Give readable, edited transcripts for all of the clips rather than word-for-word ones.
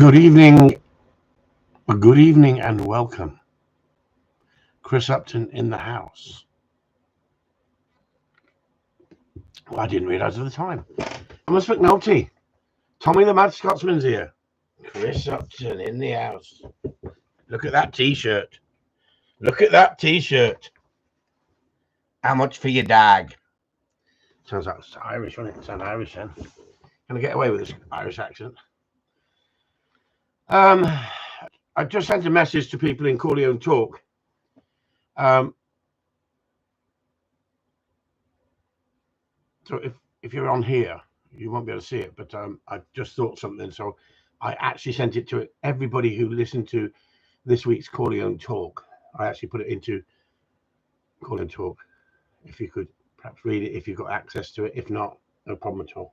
Good evening and welcome. Chris Upton in the house. Well, I didn't realise at the time. Thomas McNulty. Tommy the Mad Scotsman's here. Chris Upton in the house. Look at that t-shirt. Look at that t-shirt. How much for your dag? Sounds like it's Irish, doesn't it? Sound Irish then. Can I get away with this Irish accent? I just sent a message to people in Corleone Talk. So if you're on here, you won't be able to see it, but I just thought something. So I actually sent it to everybody who listened to this week's Corleone Talk. I actually put it into Corleone Talk. If you could perhaps read it, if you've got access to it. If not, no problem at all.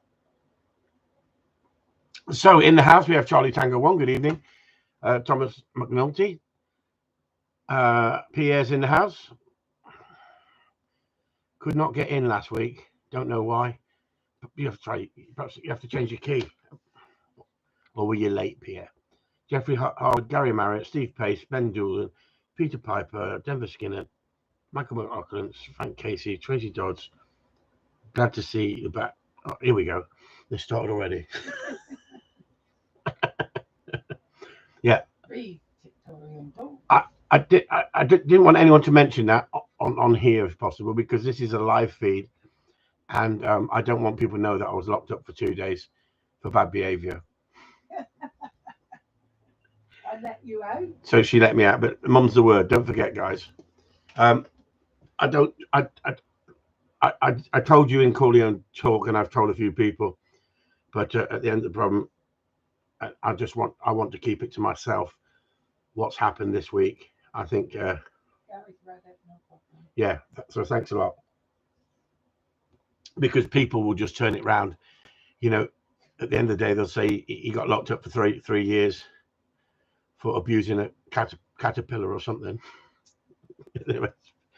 So in the house, we have Charlie Tango 1. Good evening. Thomas McNulty. Pierre's in the house. Could not get in last week. Don't know why. You have to try. Perhaps you have to change your key. Or were you late, Pierre? Jeffrey Howard, Gary Marriott, Steve Pace, Ben Doolan, Peter Piper, Denver Skinner, Michael McLaughlin, Frank Casey, Tracy Dodds. Glad to see you back. Oh, here we go. They started already. Yeah. I didn't want anyone to mention that on here if possible, because this is a live feed, and I don't want people to know that I was locked up for 2 days for bad behaviour. I let you out. So she let me out, but mum's the word. Don't forget, guys. I told you in Corleone Talk, and I've told a few people, but at the end of the problem, I want to keep it to myself. What's happened this week? I think. Yeah. So thanks a lot. Because people will just turn it round. You know, at the end of the day, they'll say he got locked up for three years for abusing a caterpillar or something.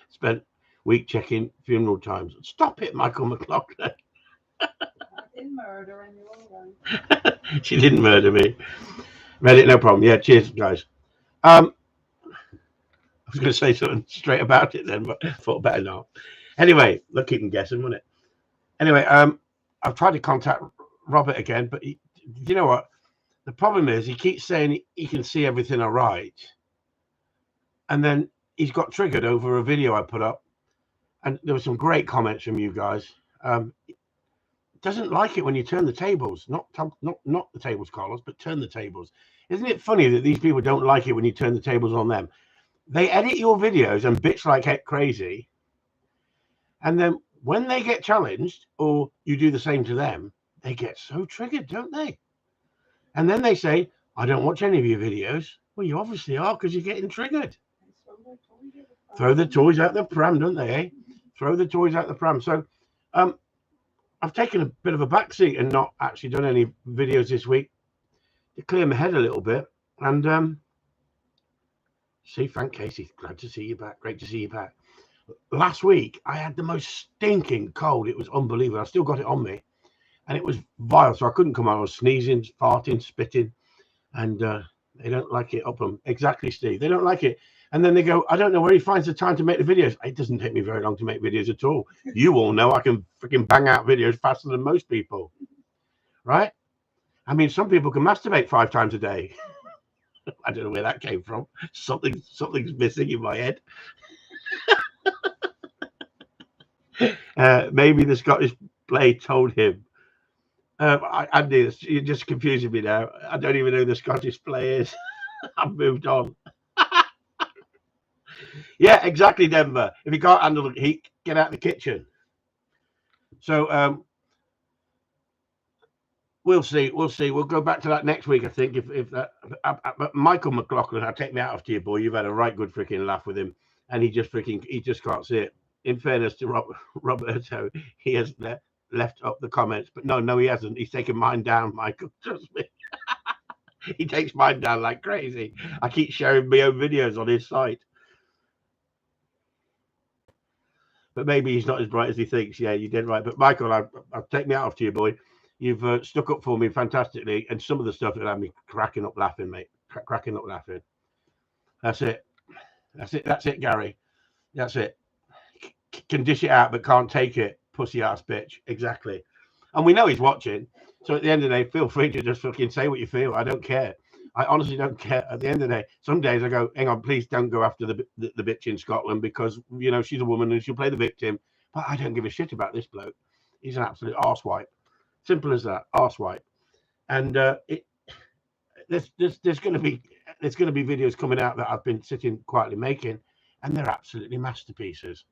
Spent week checking funeral times. Stop it, Michael McLaughlin. I didn't murder anyone. She didn't murder me. Read it, no problem. Yeah, cheers, guys. I was going to say something straight about it then, but I thought better not. Anyway, they'll keep them guessing, won't it? Anyway, I've tried to contact Robert again, but you know what? The problem is he keeps saying he can see everything all right. And then he's got triggered over a video I put up. And there were some great comments from you guys. Doesn't like it when you turn the tables. Not the tables, Carlos, but turn the tables. Isn't it funny that these people don't like it when you turn the tables on them? They edit your videos and bitch like heck crazy. And then when they get challenged, or you do the same to them, they get so triggered, don't they? And then they say, I don't watch any of your videos. Well, you obviously are, because you're getting triggered. Throw the toys out the pram, don't they, eh? Throw the toys out the pram. So I've taken a bit of a backseat and not actually done any videos this week to clear my head a little bit. And see, Frank Casey, glad to see you back. Great to see you back. Last week, I had the most stinking cold. It was unbelievable. I still got it on me. And it was vile, so I couldn't come on. I was sneezing, farting, spitting. And they don't like it, Upton. Exactly, Steve. They don't like it. And then they go, I don't know where he finds the time to make the videos. It doesn't take me very long to make videos at all. You all know I can freaking bang out videos faster than most people. Right? I mean, some people can masturbate 5 times a day. I don't know where that came from. Something's missing in my head. Maybe the Scottish play told him. Andy, you're just confusing me now. I don't even know who the Scottish play is. I've moved on. Yeah, exactly, Denver. If you can't handle the heat, get out of the kitchen. So we'll see. We'll go back to that next week, I think. If that, Michael McLaughlin, I'll take me out after you, boy. You've had a right good freaking laugh with him, and he just can't see it. In fairness to Roberto, he has left up the comments, but no, he hasn't. He's taken mine down, Michael. Trust me. He takes mine down like crazy. I keep sharing my own videos on his site. But maybe he's not as bright as he thinks. Yeah, you did right. But Michael, I'll take me out after you, boy. You've stuck up for me fantastically, and some of the stuff that had me cracking up laughing, mate. Cracking up laughing. That's it. That's it, Gary. That's it. Can dish it out, but can't take it. Pussy ass bitch. Exactly. And we know he's watching. So at the end of the day, feel free to just fucking say what you feel. I don't care. I honestly don't care. At the end of the day, some days I go, hang on, please don't go after the bitch in Scotland because, you know, she's a woman and she'll play the victim. But I don't give a shit about this bloke. He's an absolute arsewipe. Simple as that. Arsewipe. And there's going to be videos coming out that I've been sitting quietly making, and they're absolutely masterpieces.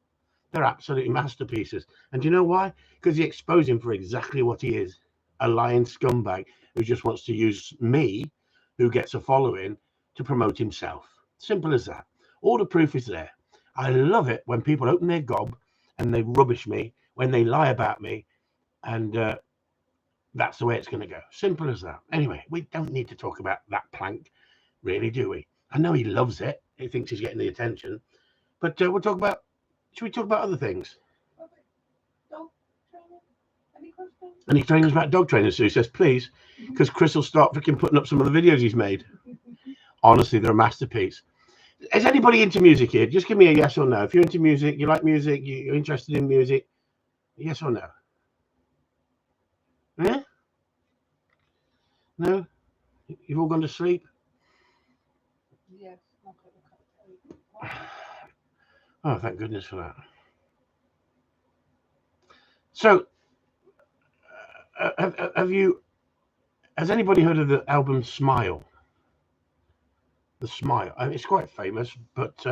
They're absolutely masterpieces. And do you know why? Because he exposed him for exactly what he is, a lying scumbag who just wants to use me, who gets a following, to promote himself. Simple as that. All the proof is there. I love it when people open their gob and they rubbish me, when they lie about me, and that's the way it's going to go. Simple as that. Anyway, we don't need to talk about that plank, really, do we? I know he loves it. He thinks he's getting the attention. But we'll talk about... Should we talk about other things? Dog training? Any questions? Any trainers about dog trainers? So he says, please, because Chris will start freaking putting up some of the videos he's made. Honestly, they're a masterpiece. Is anybody into music here? Just give me a yes or no. If you're into music, you like music, you're interested in music, yes or no? Yeah? No? You've all gone to sleep? Yes. Oh, thank goodness for that. So, has anybody heard of the album Smile? The Smile. I mean, it's quite famous, but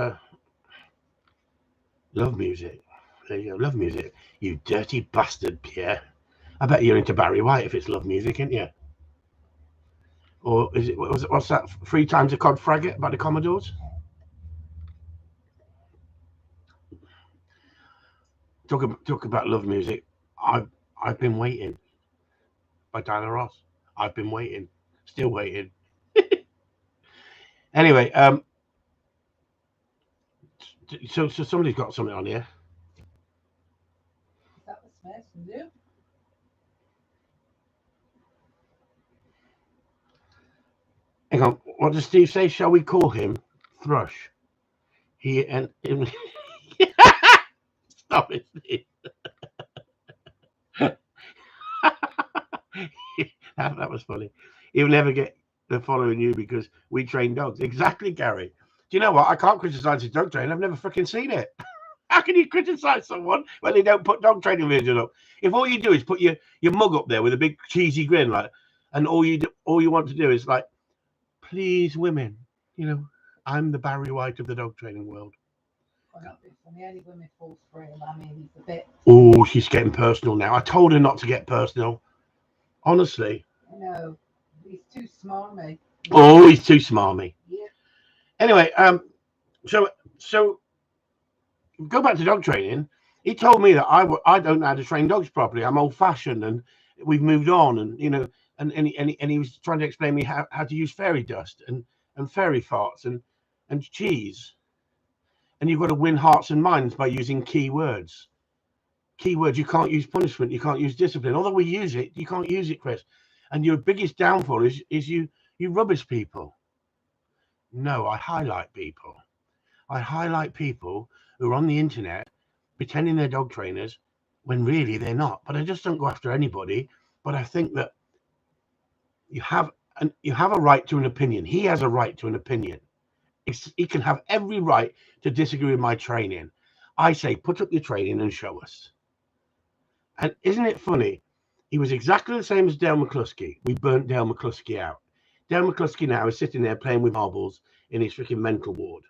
love music. There you go, love music. You dirty bastard, Pierre. I bet you're into Barry White if it's love music, isn't you? Or is it, what's that? 3 times a cod fraggot by the Commodores? Talk about love music. I've been waiting by Diana Ross. I've been waiting, still waiting. Anyway, so somebody's got something on here. That was Smith, and you? Hang on, what does Steve say? Shall we call him Thrush? He and him. Stop it, Steve. That was funny. He'll never get the following you because we train dogs. Exactly, Gary. Do you know what? I can't criticize his dog training. I've never fucking seen it. How can you criticize someone when they don't put dog training videos up? If all you do is put your mug up there with a big cheesy grin, like, and all you want to do is like, please, women, you know, I'm the Barry White of the dog training world. Well, not this one. The only women fall for him. I mean, he's a bit. Oh, she's getting personal now. I told her not to get personal. Honestly. No, he's too smarmy. Oh, he's too smarmy. Yeah. Anyway, so go back to dog training. He told me that I don't know how to train dogs properly. I'm old fashioned, and we've moved on, and you know, and he was trying to explain me how to use fairy dust and fairy farts and cheese, and you've got to win hearts and minds by using keywords. Keywords. You can't use punishment. You can't use discipline. Although we use it, you can't use it, Chris. And your biggest downfall is you rubbish people. No, I highlight people. I highlight people who are on the internet pretending they're dog trainers when really they're not. But I just don't go after anybody. But I think that you have a right to an opinion. He has a right to an opinion. He can have every right to disagree with my training. I say, put up your training and show us. And isn't it funny? He was exactly the same as Dale McCluskey. We burnt Dale McCluskey out. Dale McCluskey now is sitting there playing with marbles in his freaking mental ward,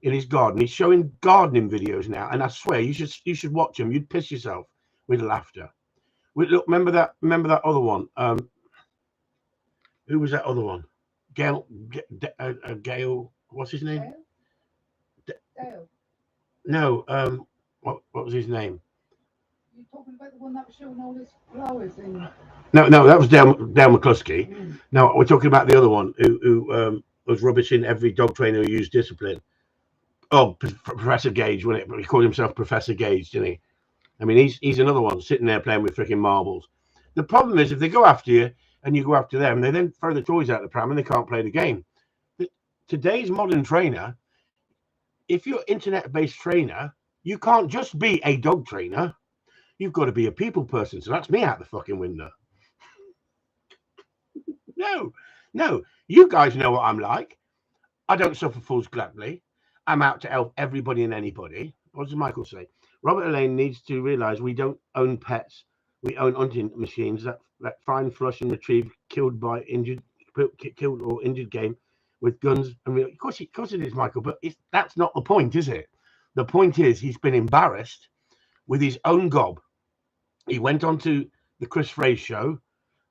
in his garden. He's showing gardening videos now, and I swear you should watch them. You'd piss yourself with laughter. Look, remember that other one. Who was that other one? Gail. What's his name? Dale. No. What was his name? You're talking about the one that was showing all his flowers in. No, that was Dale McCluskey. No, we're talking about the other one who was rubbishing every dog trainer who used discipline. Oh, Professor Gage, wasn't it? He called himself Professor Gage, didn't he? I mean, he's another one sitting there playing with freaking marbles. The problem is if they go after you and you go after them, they then throw the toys out the pram and they can't play the game. Today's modern trainer, if you're internet-based trainer, you can't just be a dog trainer. You've got to be a people person. So that's me out the fucking window. No, you guys know what I'm like. I don't suffer fools gladly. I'm out to help everybody and anybody. What does Michael say? Robert Elaine needs to realise we don't own pets. We own hunting machines that find, flush, and retrieve killed or injured game with guns. And of course it is, Michael. But that's not the point, is it? The point is he's been embarrassed with his own gob. He went on to the Chris Fraser show,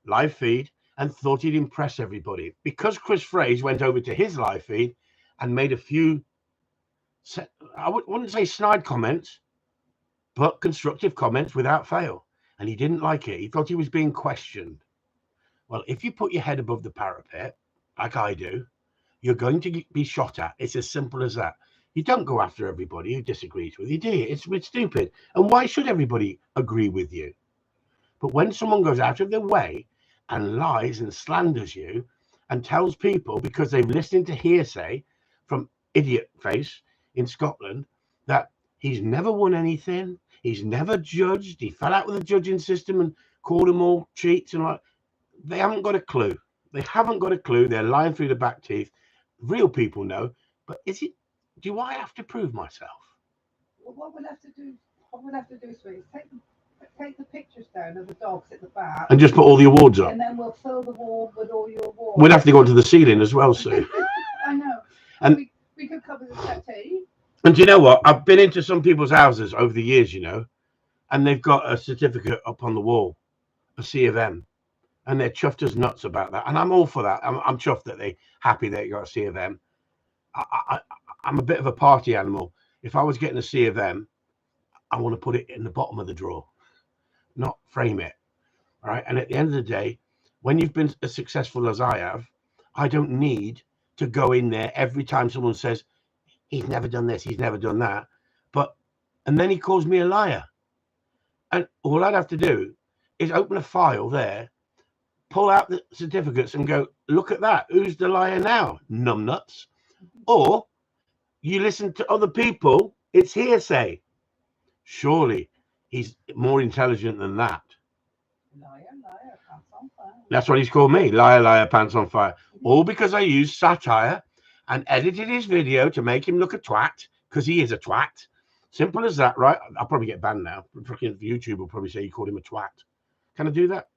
live feed, and thought he'd impress everybody. Because Chris Fraser went over to his live feed and made a few, I wouldn't say snide comments, but constructive comments without fail. And he didn't like it. He thought he was being questioned. Well, if you put your head above the parapet, like I do, you're going to be shot at. It's as simple as that. You don't go after everybody who disagrees with you, do you? It's stupid. And why should everybody agree with you? But when someone goes out of their way and lies and slanders you and tells people, because they've listened to hearsay from Idiot Face in Scotland, that he's never won anything, he's never judged, he fell out with the judging system and called them all cheats, and like, they haven't got a clue. They haven't got a clue. They're lying through the back teeth. Real people know. But do I have to prove myself? Well, what we'll have to do, Sweet, is take the pictures down of the dogs at the back and just put all the awards up. And then we'll fill the wall with all your awards. We'll have to go to the ceiling as well soon. I know. And we could cover the settee. And do you know what? I've been into some people's houses over the years, and they've got a certificate up on the wall, a C of M, and they're chuffed as nuts about that. And I'm all for that. I'm chuffed that they're happy they got a C of M. I'm a bit of a party animal. If I was getting a C of M, I want to put it in the bottom of the drawer, not frame it. All right. And at the end of the day, when you've been as successful as I have, I don't need to go in there every time someone says, he's never done this, he's never done that. And then he calls me a liar. And all I'd have to do is open a file there, pull out the certificates and go, look at that. Who's the liar now? Numbnuts. Or you listen to other people, it's hearsay. Surely he's more intelligent than that. Liar, pants on fire. That's what he's called me. Liar, liar, pants on fire. All because I used satire and edited his video to make him look a twat, because he is a twat. Simple as that, right? I'll probably get banned now. Fucking YouTube will probably say you called him a twat. Can I do that?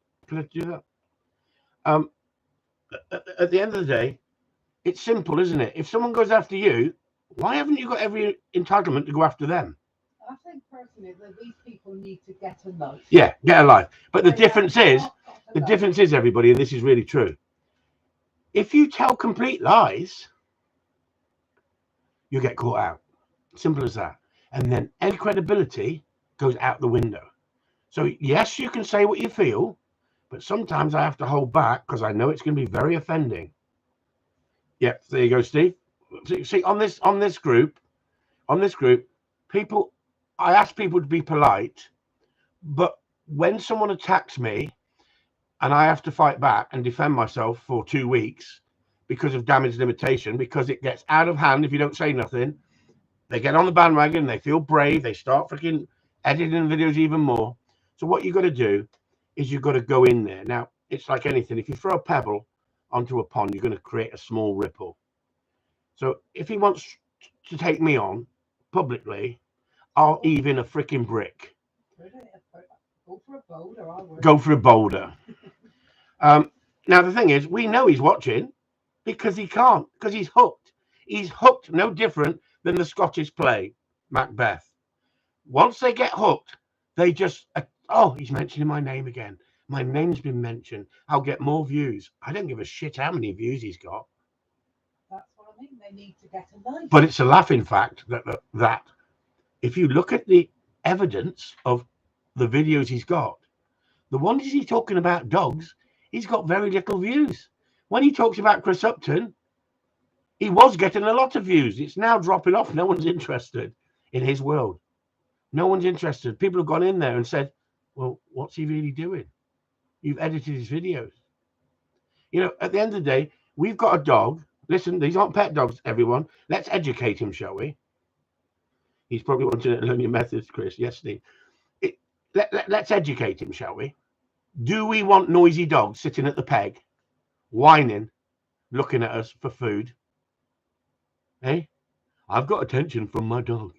At the end of the day, it's simple, isn't it? If someone goes after you, why haven't you got every entitlement to go after them? I think personally that these people need to get a life. Yeah, get a life. But the difference is, everybody, and this is really true. If you tell complete lies, you get caught out. Simple as that. And then any credibility goes out the window. So yes, you can say what you feel, but sometimes I have to hold back because I know it's going to be very offending. Yep, there you go, Steve. See, on this group, people, I ask people to be polite, but when someone attacks me and I have to fight back and defend myself for 2 weeks because of damage limitation, because it gets out of hand if you don't say nothing, they get on the bandwagon, they feel brave, they start freaking editing videos even more. So what you got to do is you've got to go in there. Now, it's like anything. If you throw a pebble onto a pond, you're going to create a small ripple. So if he wants to take me on publicly, I'll heave in a freaking brick. Go for a boulder. Go for a boulder. Now, the thing is, we know he's watching because he can't, because he's hooked. He's hooked, no different than the Scottish play, Macbeth. Once they get hooked, they just, oh, he's mentioning my name again. My name's been mentioned. I'll get more views. I don't give a shit how many views he's got. That's what I mean. They need to get a life. But it's a laughing fact that if you look at the evidence of the videos he's got, the ones he's talking about dogs, he's got very little views. When he talks about Chris Upton, he was getting a lot of views. It's now dropping off. No one's interested in his world. No one's interested. People have gone in there and said, well, what's he really doing? You've edited his videos. You know, at the end of the day, we've got a dog. Listen, these aren't pet dogs, everyone. Let's educate him, shall we? He's probably wanting to learn your methods, Chris. Yes, Steve. Let's educate him, shall we? Do we want noisy dogs sitting at the peg, whining, looking at us for food? Eh? I've got attention from my dog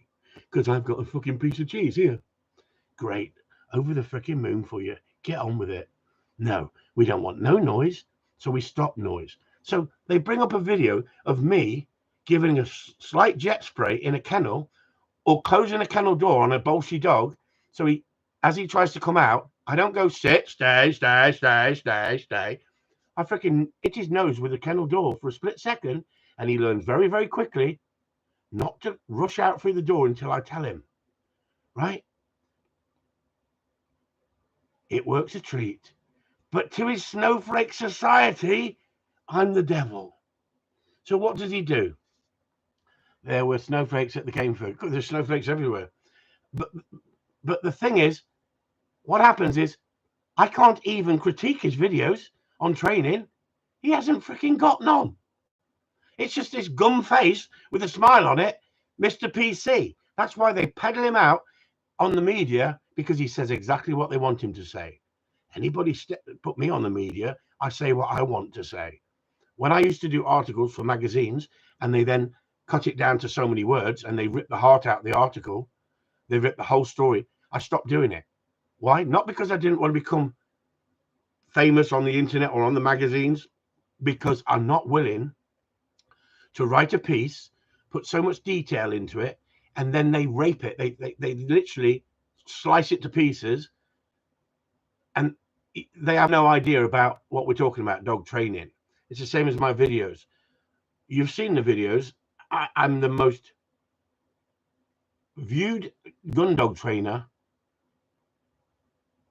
because I've got a fucking piece of cheese here. Great. Over the freaking moon for you. Get on with it. No, we don't want no noise. So we stop noise. So they bring up a video of me giving a slight jet spray in a kennel or closing a kennel door on a bolshy dog. So as he tries to come out, I don't go sit, stay. I freaking hit his nose with a kennel door for a split second, and he learns very, very quickly not to rush out through the door until I tell him. Right? It works a treat. But to his snowflake society, I'm the devil. So what does he do? There were snowflakes at the game food. There's snowflakes everywhere. But the thing is, what happens is I can't even critique his videos on training. He hasn't freaking got none. It's just this gum face with a smile on it, Mr. PC. That's why they peddle him out on the media, because he says exactly what they want him to say. Anybody put me on the media, I say what I want to say. When I used to do articles for magazines and they then cut it down to so many words and they rip the heart out of the article, they rip the whole story, I stopped doing it. Why? Not because I didn't want to become famous on the internet or on the magazines, because I'm not willing to write a piece, put so much detail into it, and then they rape it. They literally slice it to pieces, and they have no idea about what we're talking about, dog training. It's the same as my videos. You've seen the videos. I'm the most viewed gun dog trainer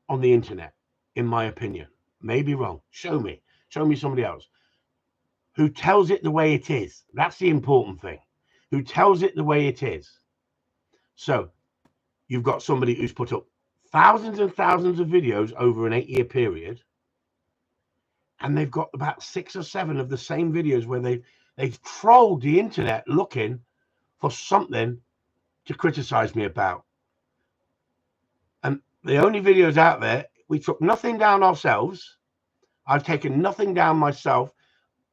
on the internet, in my opinion. Maybe wrong. Show me somebody else who tells it the way it is. That's the important thing. Who tells it the way it is. So you've got somebody who's put up thousands and thousands of videos over an 8-year period, and they've got about 6 or 7 of the same videos where they've trolled the internet looking for something to criticize me about. And the only videos out there, we took nothing down ourselves. I've taken nothing down myself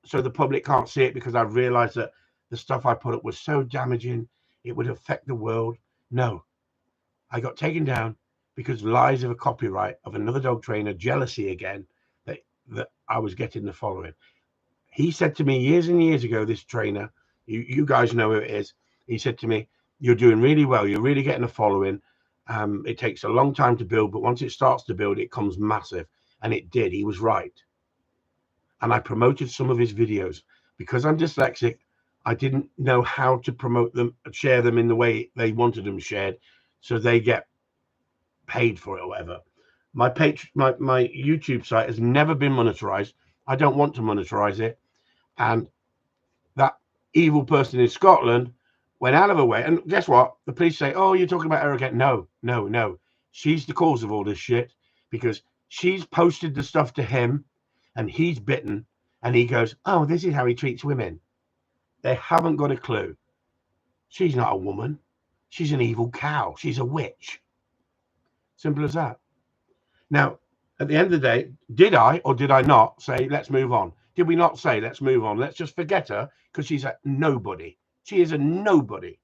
so the public can't see it, because I've realized that the stuff I put up was so damaging, it would affect the world. No, I got taken down because lies of a copyright of another dog trainer, jealousy again, that I was getting the following. He said to me years and years ago, this trainer, you guys know who it is, he said to me, you're doing really well, you're really getting a following. It takes a long time to build, but once it starts to build, it comes massive. And it did. He was right. And I promoted some of his videos. Because I'm dyslexic, I didn't know how to promote them, share them in the way they wanted them shared, so they get paid for it or whatever. My YouTube site has never been monetized. I don't want to monetize it. And that evil person in Scotland went out of her way. And guess what? The police say, oh, you're talking about her again. No. She's the cause of all this shit, because she's posted the stuff to him and he's bitten, and he goes, oh, this is how he treats women. They haven't got a clue. She's not a woman. She's an evil cow. She's a witch. Simple as that. Now, at the end of the day, did I or did I not say, let's move on? Did we not say, let's move on? Let's just forget her because she's a nobody. She is a nobody.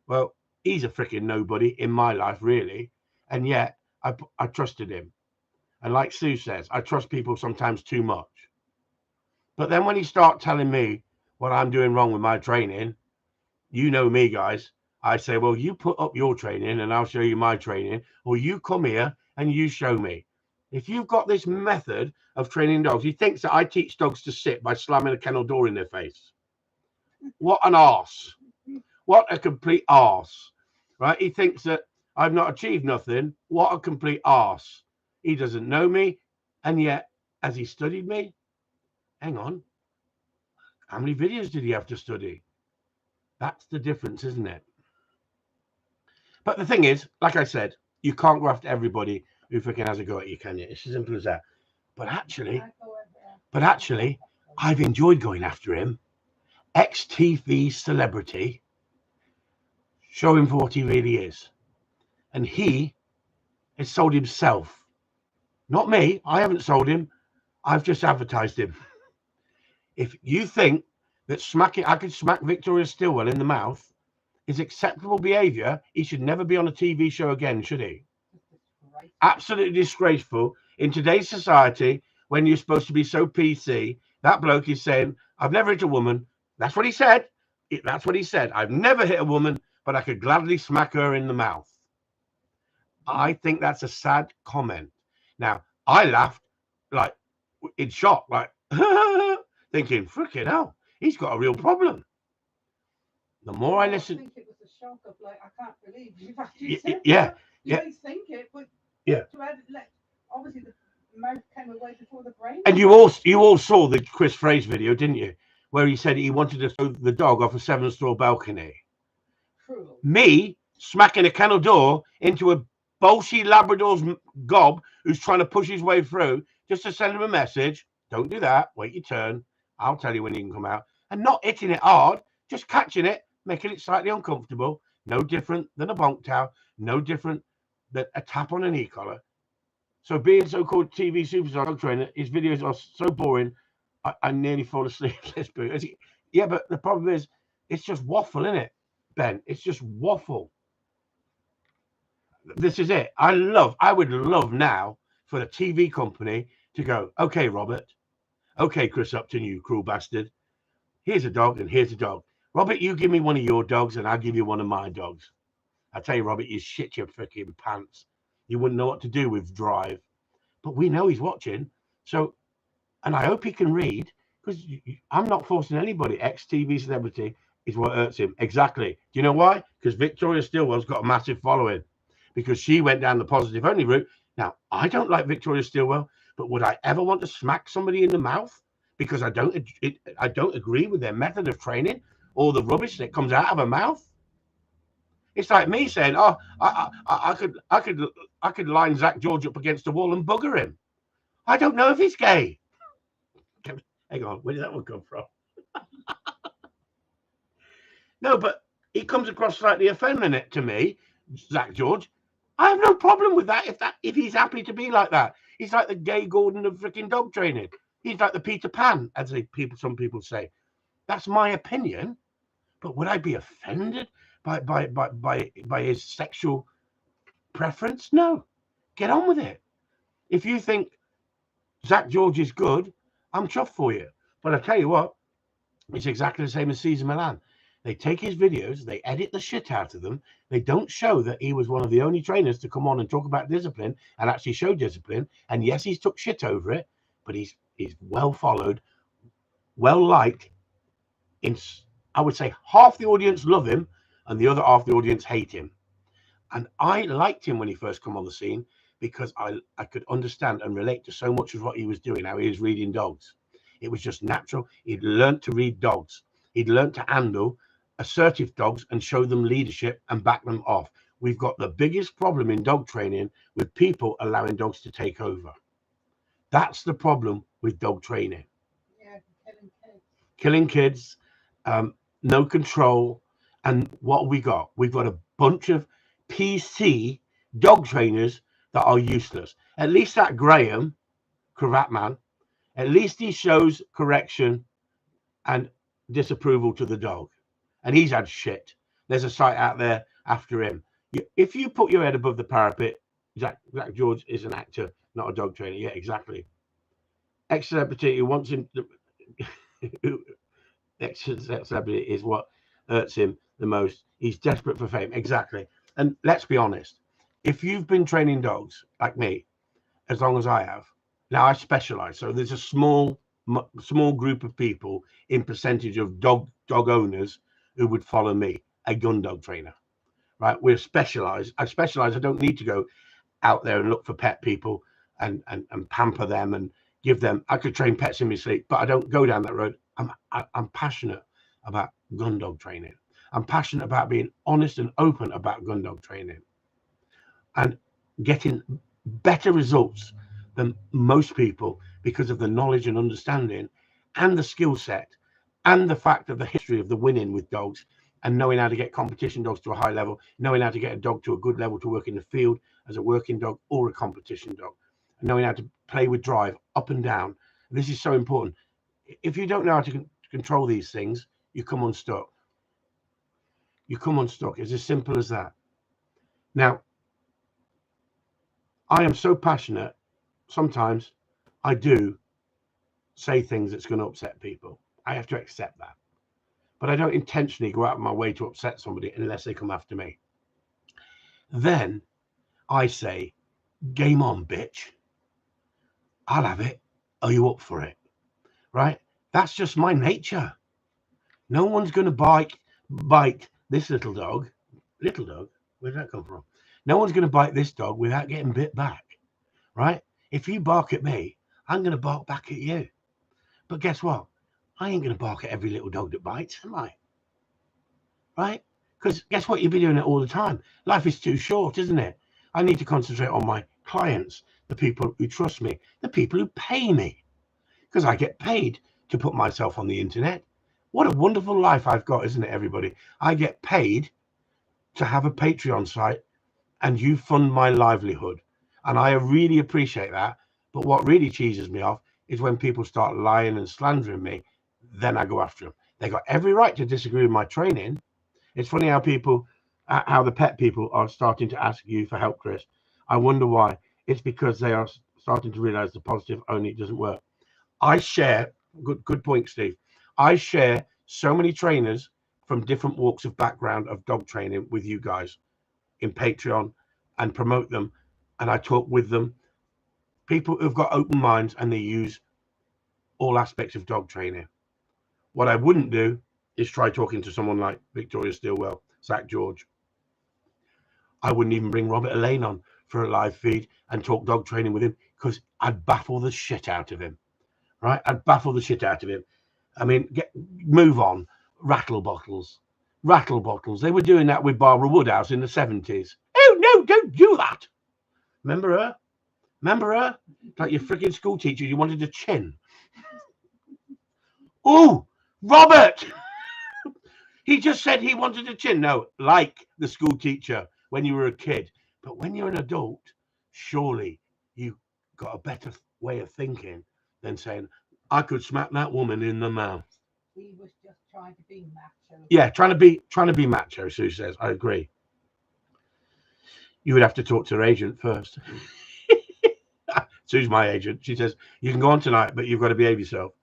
Well, he's a freaking nobody in my life, really. And yet I trusted him. And like Sue says, I trust people sometimes too much. But then when he starts telling me what I'm doing wrong with my training, you know me, guys. I say, well, you put up your training and I'll show you my training. Or you come here and you show me. If you've got this method of training dogs, he thinks that I teach dogs to sit by slamming a kennel door in their face. What an arse. What a complete arse. Right? He thinks that I've not achieved nothing. What a complete arse. He doesn't know me. And yet, has he studied me? Hang on. How many videos did he have to study? That's the difference, isn't it? But the thing is, like I said, you can't go after everybody who freaking has a go at you, can you? It's as simple as that. But actually, I've enjoyed going after him. Ex-TV celebrity, show him for what he really is. And he has sold himself. Not me. I haven't sold him. I've just advertised him. If you think that I could smack Victoria Stilwell in the mouth is acceptable behaviour, he should never be on a TV show again, should he? Absolutely disgraceful. In today's society, when you're supposed to be so PC, that bloke is saying, I've never hit a woman. That's what he said. That's what he said. I've never hit a woman, but I could gladly smack her in the mouth. I think that's a sad comment. Now, I laughed like in shock, like thinking, freaking hell, he's got a real problem. The more I listen, I think it was a shock of like, I can't believe you've actually said yeah, that. You may think it, but yeah. Obviously the mouth came away before the brain. And you all saw the Chris Fraser video, didn't you? Where he said he wanted to throw the dog off a 7-story balcony. Cruel. Me smacking a kennel door into a Bolshy Labrador's gob who's trying to push his way through just to send him a message. Don't do that. Wait your turn. I'll tell you when you can come out. And not hitting it hard, just catching it, making it slightly uncomfortable. No different than a bonk towel. No different than a tap on an e-collar. So being so-called TV superstar dog trainer, his videos are so boring, I nearly fall asleep. Yeah, but the problem is, it's just waffle, isn't it, Ben? It's just waffle. This is it. I would love now for the TV company to go, okay, Robert. Okay, Chris Upton, you cruel bastard. Here's a dog and here's a dog. Robert, you give me one of your dogs and I'll give you one of my dogs. I tell you, Robert, you shit your freaking pants. You wouldn't know what to do with Drive. But we know he's watching. So, and I hope he can read, because I'm not forcing anybody. Ex-TV celebrity is what hurts him. Exactly. Do you know why? Because Victoria Stilwell's got a massive following. Because she went down the positive only route. Now, I don't like Victoria Stilwell, but would I ever want to smack somebody in the mouth because I don't agree with their method of training or the rubbish that comes out of her mouth? It's like me saying, "Oh, I could line Zach George up against a wall and bugger him." I don't know if he's gay. Hang on, where did that one come from? No, but he comes across slightly effeminate to me, Zach George. I have no problem with that if he's happy to be like that. He's like the gay Gordon of freaking dog training. He's like the Peter Pan, as some people say. That's my opinion. But would I be offended by his sexual preference? No. Get on with it. If you think Zach George is good, I'm chuffed for you. But I tell you what, it's exactly the same as Cesar Millan. They take his videos, they edit the shit out of them. They don't show that he was one of the only trainers to come on and talk about discipline and actually show discipline. And yes, he's took shit over it, but he's well followed, well liked. I would say half the audience love him and the other half the audience hate him. And I liked him when he first come on the scene because I could understand and relate to so much of what he was doing, how he was reading dogs. It was just natural. He'd learned to read dogs. He'd learned to handle assertive dogs and show them leadership and back them off. We've got the biggest problem in dog training with people allowing dogs to take over. That's the problem with dog training. Yeah, killing kids, no control. And what we got? We've got a bunch of PC dog trainers that are useless. At least that Graham, Cravat Man, at least he shows correction and disapproval to the dog. And he's had shit. There's a site out there after him. If you put your head above the parapet, Zach George is an actor, not a dog trainer. Yeah, exactly. Ex-celebrity who wants him to... Ex-celebrity is what hurts him the most. He's desperate for fame. Exactly. And let's be honest. If you've been training dogs like me, as long as I have, now I specialize. So there's a small group of people in percentage of dog owners who would follow me, a gun dog trainer, right? We're specialized. I specialize. I don't need to go out there and look for pet people and pamper them and give them. I could train pets in my sleep, but I don't go down that road. I'm passionate about gun dog training. I'm passionate about being honest and open about gun dog training and getting better results than most people because of the knowledge and understanding and the skill set and the fact of the history of the winning with dogs and knowing how to get competition dogs to a high level, knowing how to get a dog to a good level to work in the field as a working dog or a competition dog, and knowing how to play with drive up and down. This is so important. If you don't know how to control these things, you come unstuck. You come unstuck. It's as simple as that. Now, I am so passionate. Sometimes I do say things that's going to upset people. I have to accept that. But I don't intentionally go out of my way to upset somebody unless they come after me. Then I say, game on, bitch. I'll have it. Are you up for it? Right? That's just my nature. No one's going to bite this little dog. Little dog? Where did that come from? No one's going to bite this dog without getting bit back. Right? If you bark at me, I'm going to bark back at you. But guess what? I ain't going to bark at every little dog that bites, am I? Right? Because guess what? You'll be doing it all the time. Life is too short, isn't it? I need to concentrate on my clients, the people who trust me, the people who pay me. Because I get paid to put myself on the internet. What a wonderful life I've got, isn't it, everybody? I get paid to have a Patreon site and you fund my livelihood. And I really appreciate that. But what really cheeses me off is when people start lying and slandering me, then I go after them. They got every right to disagree with my training. It's funny how the pet people are starting to ask you for help, Chris. I wonder why. It's because they are starting to realize the positive only doesn't work. I share, good point, Steve. I share so many trainers from different walks of background of dog training with you guys in Patreon and promote them. And I talk with them, people who've got open minds and they use all aspects of dog training. What I wouldn't do is try talking to someone like Victoria Stilwell, Zach George. I wouldn't even bring Robert Elaine on for a live feed and talk dog training with him because I'd baffle the shit out of him. Right? I'd baffle the shit out of him. I mean, move on. Rattle bottles. They were doing that with Barbara Woodhouse in the 70s. Oh, no, don't do that. Remember her? Like your freaking school teacher, you wanted a chin. Oh, Robert! He just said he wanted a chin. No, like the school teacher when you were a kid. But when you're an adult, surely you got a better way of thinking than saying, I could smack that woman in the mouth. He was just trying to be macho. Yeah, trying to be macho, Sue says. I agree. You would have to talk to her agent first. Sue's my agent. She says, you can go on tonight, but you've got to behave yourself.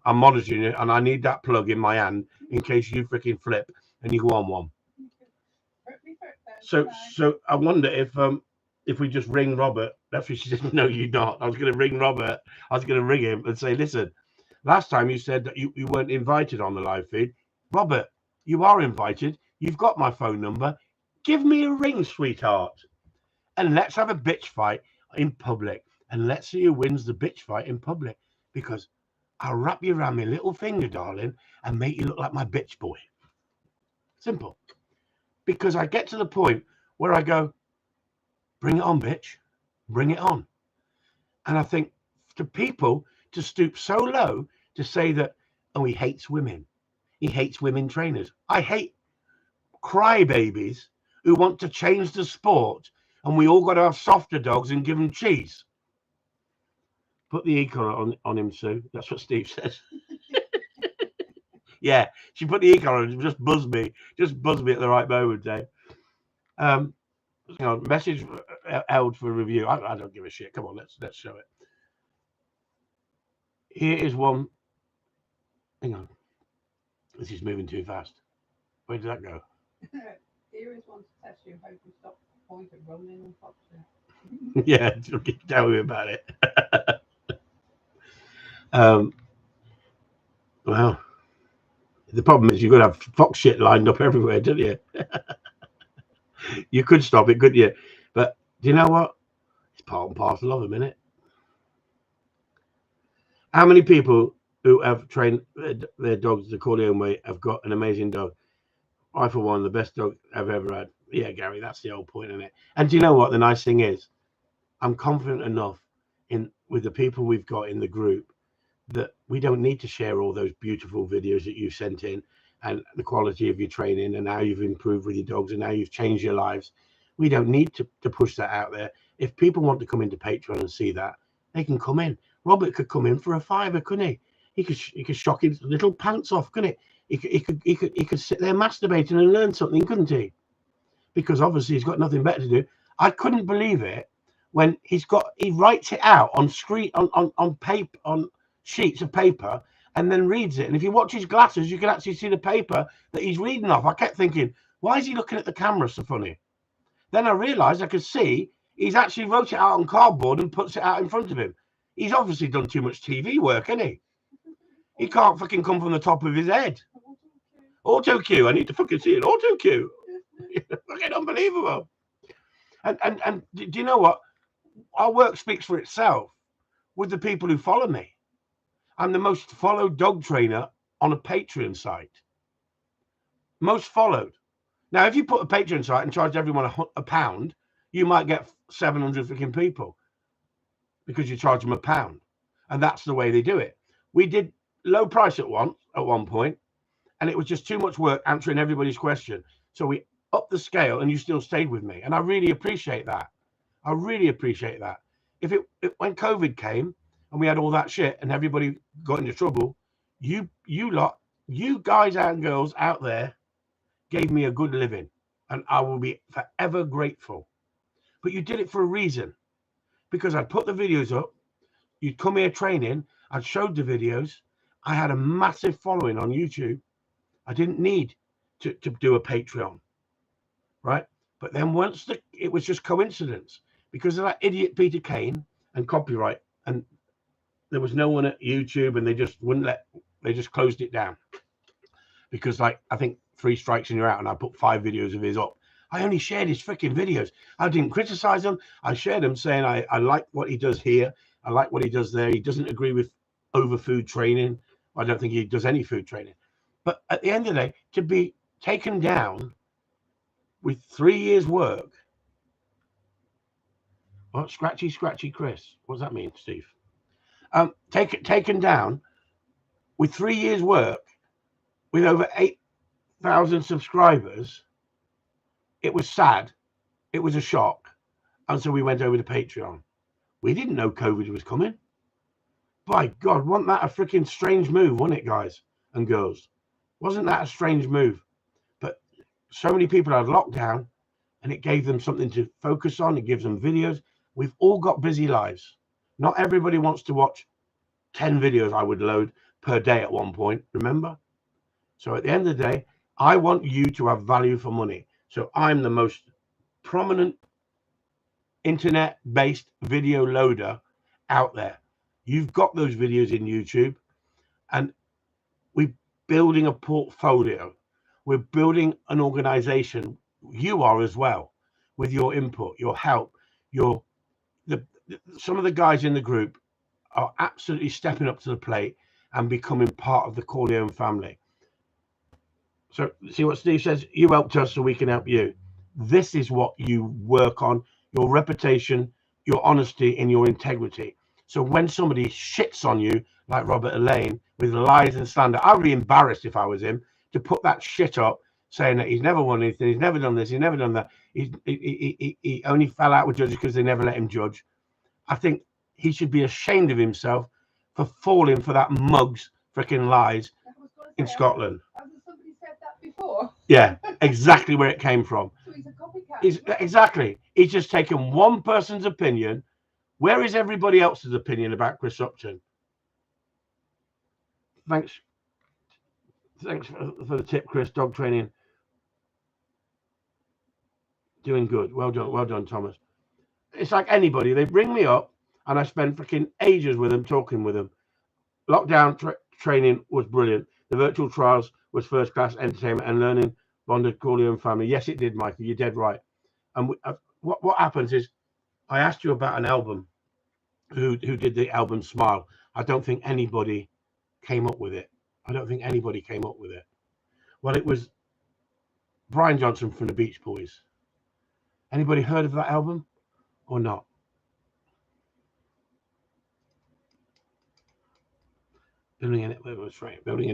I'm monitoring you, and I need that plug in my hand in case you freaking flip and you go on one. So I wonder if we just ring Robert. That's what she said. No, you're not. I was going to ring Robert. I was going to ring him and say, listen, last time you said that you weren't invited on the live feed. Robert, you are invited. You've got my phone number. Give me a ring, sweetheart. And let's have a bitch fight in public. And let's see who wins the bitch fight in public. Because I'll wrap you around my little finger, darling, and make you look like my bitch boy. Simple. Because I get to the point where I go, bring it on, bitch. Bring it on. And I think to people to stoop so low to say that, oh, he hates women. He hates women trainers. I hate crybabies who want to change the sport and we all got to have softer dogs and give them cheese. Put the e-collar on him, Sue. That's what Steve says. Yeah, she put the e-collar on. Just buzz me at the right moment, Dave. Message held for review. I don't give a shit. Come on, let's show it. Here is one. Hang on. This is moving too fast. Where did that go? Here is one to test you. Hope you stop the point of rolling and foxing. Yeah, tell me about it. Well, the problem is you've got to have fox shit lined up everywhere, don't you? You could stop it, couldn't you? But do you know what? It's part and parcel of them, isn't it? How many people who have trained their dogs the Corleone way have got an amazing dog? I, for one, the best dog I've ever had. Yeah, Gary, that's the whole point, isn't it? And do you know what the nice thing is? I'm confident enough in with the people we've got in the group that we don't need to share all those beautiful videos that you sent in and the quality of your training and how you've improved with your dogs and how you've changed your lives. We don't need to push that out there. If people want to come into Patreon and see that, they can come in. Robert could come in for a £5, couldn't he? He could shock his little pants off, couldn't he? He could sit there masturbating and learn something, couldn't he? Because obviously he's got nothing better to do. I couldn't believe it when he writes it out on screen on paper, on sheets of paper, and then reads it. And if you watch his glasses, you can actually see the paper that he's reading off. I kept thinking, why is he looking at the camera so funny? Then I realized I could see he's actually wrote it out on cardboard and puts it out in front of him. He's obviously done too much TV work, hasn't he? He can't fucking come from the top of his head. Auto cue. I need to fucking see it. Auto cue. Fucking unbelievable. And do you know what? Our work speaks for itself with the people who follow me. I'm the most followed dog trainer on a Patreon site. Most followed. Now, if you put a Patreon site and charge everyone £1, you might get 700 freaking people because you charge them £1. And that's the way they do it. We did low price at one point, and it was just too much work answering everybody's question. So we upped the scale and you still stayed with me. And I really appreciate that. I really appreciate that. If when COVID came and we had all that shit and everybody got into trouble, you guys and girls out there gave me a good living, and I will be forever grateful. But you did it for a reason, because I'd put the videos up, you'd come here training, I'd showed the videos, I had a massive following on YouTube. I didn't need to do a Patreon, right? But then it was just coincidence because of that idiot Peter Kane and copyright, and there was no one at YouTube, and they just closed it down because, like, I think 3 strikes and you're out, and I put 5 videos of his up. I only shared his freaking videos. I didn't criticize him. I shared them saying I like what he does here. I like what he does there. He doesn't agree with over food training. I don't think he does any food training. But at the end of the day, to be taken down with 3 years work. What? Scratchy Chris. What does that mean, Steve? Taken down with 3 years work with over 8,000 subscribers. It was sad. It was a shock. And so we went over to Patreon. We didn't know COVID was coming. By God, wasn't that a freaking strange move, wasn't it, guys and girls? Wasn't that a strange move? But so many people had lockdown, and it gave them something to focus on. It gives them videos. We've all got busy lives. Not everybody wants to watch 10 videos I would load per day at one point, remember? So at the end of the day, I want you to have value for money. So I'm the most prominent internet-based video loader out there. You've got those videos in YouTube, and we're building a portfolio. We're building an organization. You are as well, with your input, your help, some of the guys in the group are absolutely stepping up to the plate and becoming part of the Corleone family. So see what Steve says, you helped us so we can help you. This is what you work on, your reputation, your honesty, and your integrity. So when somebody shits on you, like Robert Elaine, with lies and slander, I'd be embarrassed if I was him to put that shit up, saying that he's never won anything, he's never done this, he's never done that, he only fell out with judges because they never let him judge. I think he should be ashamed of himself for falling for that mug's freaking lies in Scotland. Hasn't somebody said that before? Yeah, exactly where it came from. So he's a copycat. Exactly. He's just taken one person's opinion. Where is everybody else's opinion about Chris Upton? Thanks for the tip, Chris. Dog training. Doing good. Well done, Thomas. It's like anybody. They bring me up, and I spend freaking ages with them, talking with them. Lockdown training was brilliant. The virtual trials was first-class entertainment and learning bonded Corleone family. Yes, it did, Michael. You're dead right. And what happens is, I asked you about an album. Who did the album Smile? I don't think anybody came up with it. Well, it was Brian Johnson from the Beach Boys. Anybody heard of that album or not? Building a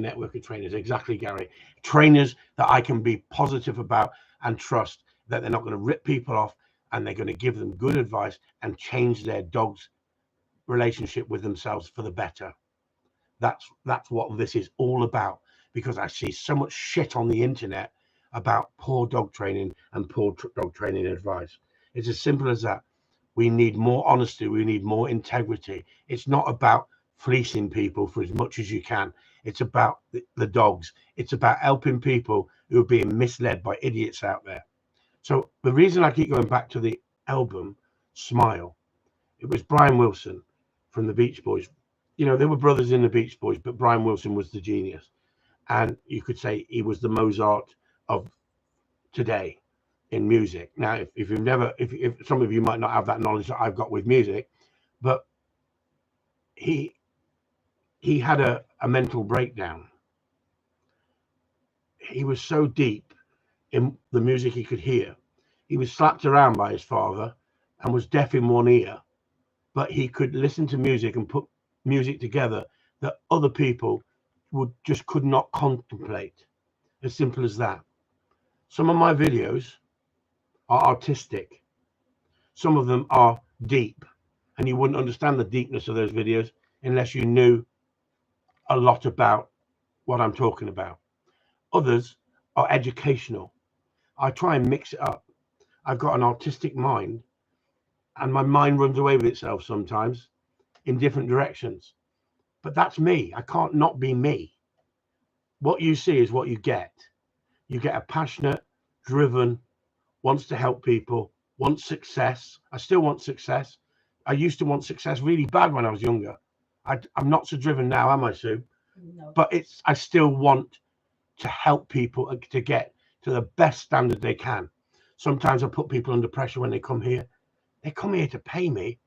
network of trainers. Exactly, Gary. Trainers that I can be positive about and trust that they're not going to rip people off, and they're going to give them good advice and change their dog's relationship with themselves for the better. That's what this is all about, because I see so much shit on the internet about poor dog training and poor dog training advice. It's as simple as that. We need more honesty. We need more integrity. It's not about fleecing people for as much as you can. It's about the dogs. It's about helping people who are being misled by idiots out there. So the reason I keep going back to the album Smile, it was Brian Wilson from the Beach Boys. You know, they were brothers in the Beach Boys, but Brian Wilson was the genius. And you could say he was the Mozart of today in music. Now, if you've never, if some of you might not have that knowledge that I've got with music, but he had a mental breakdown. He was so deep in the music he could hear. He was slapped around by his father and was deaf in one ear, but he could listen to music and put music together that other people could not contemplate. As simple as that. Some of my videos are artistic. Some of them are deep, and you wouldn't understand the deepness of those videos unless you knew a lot about what I'm talking about. Others are educational. I try and mix it up. I've got an artistic mind, and my mind runs away with itself sometimes in different directions. But that's me. I can't not be me. What you see is what you get. You get a passionate, driven, wants to help people, wants success. I still want success. I used to want success really bad when I was younger. I'm not so driven now, am I, Sue? No. But I still want to help people to get to the best standard they can. Sometimes I put people under pressure when they come here. They come here to pay me,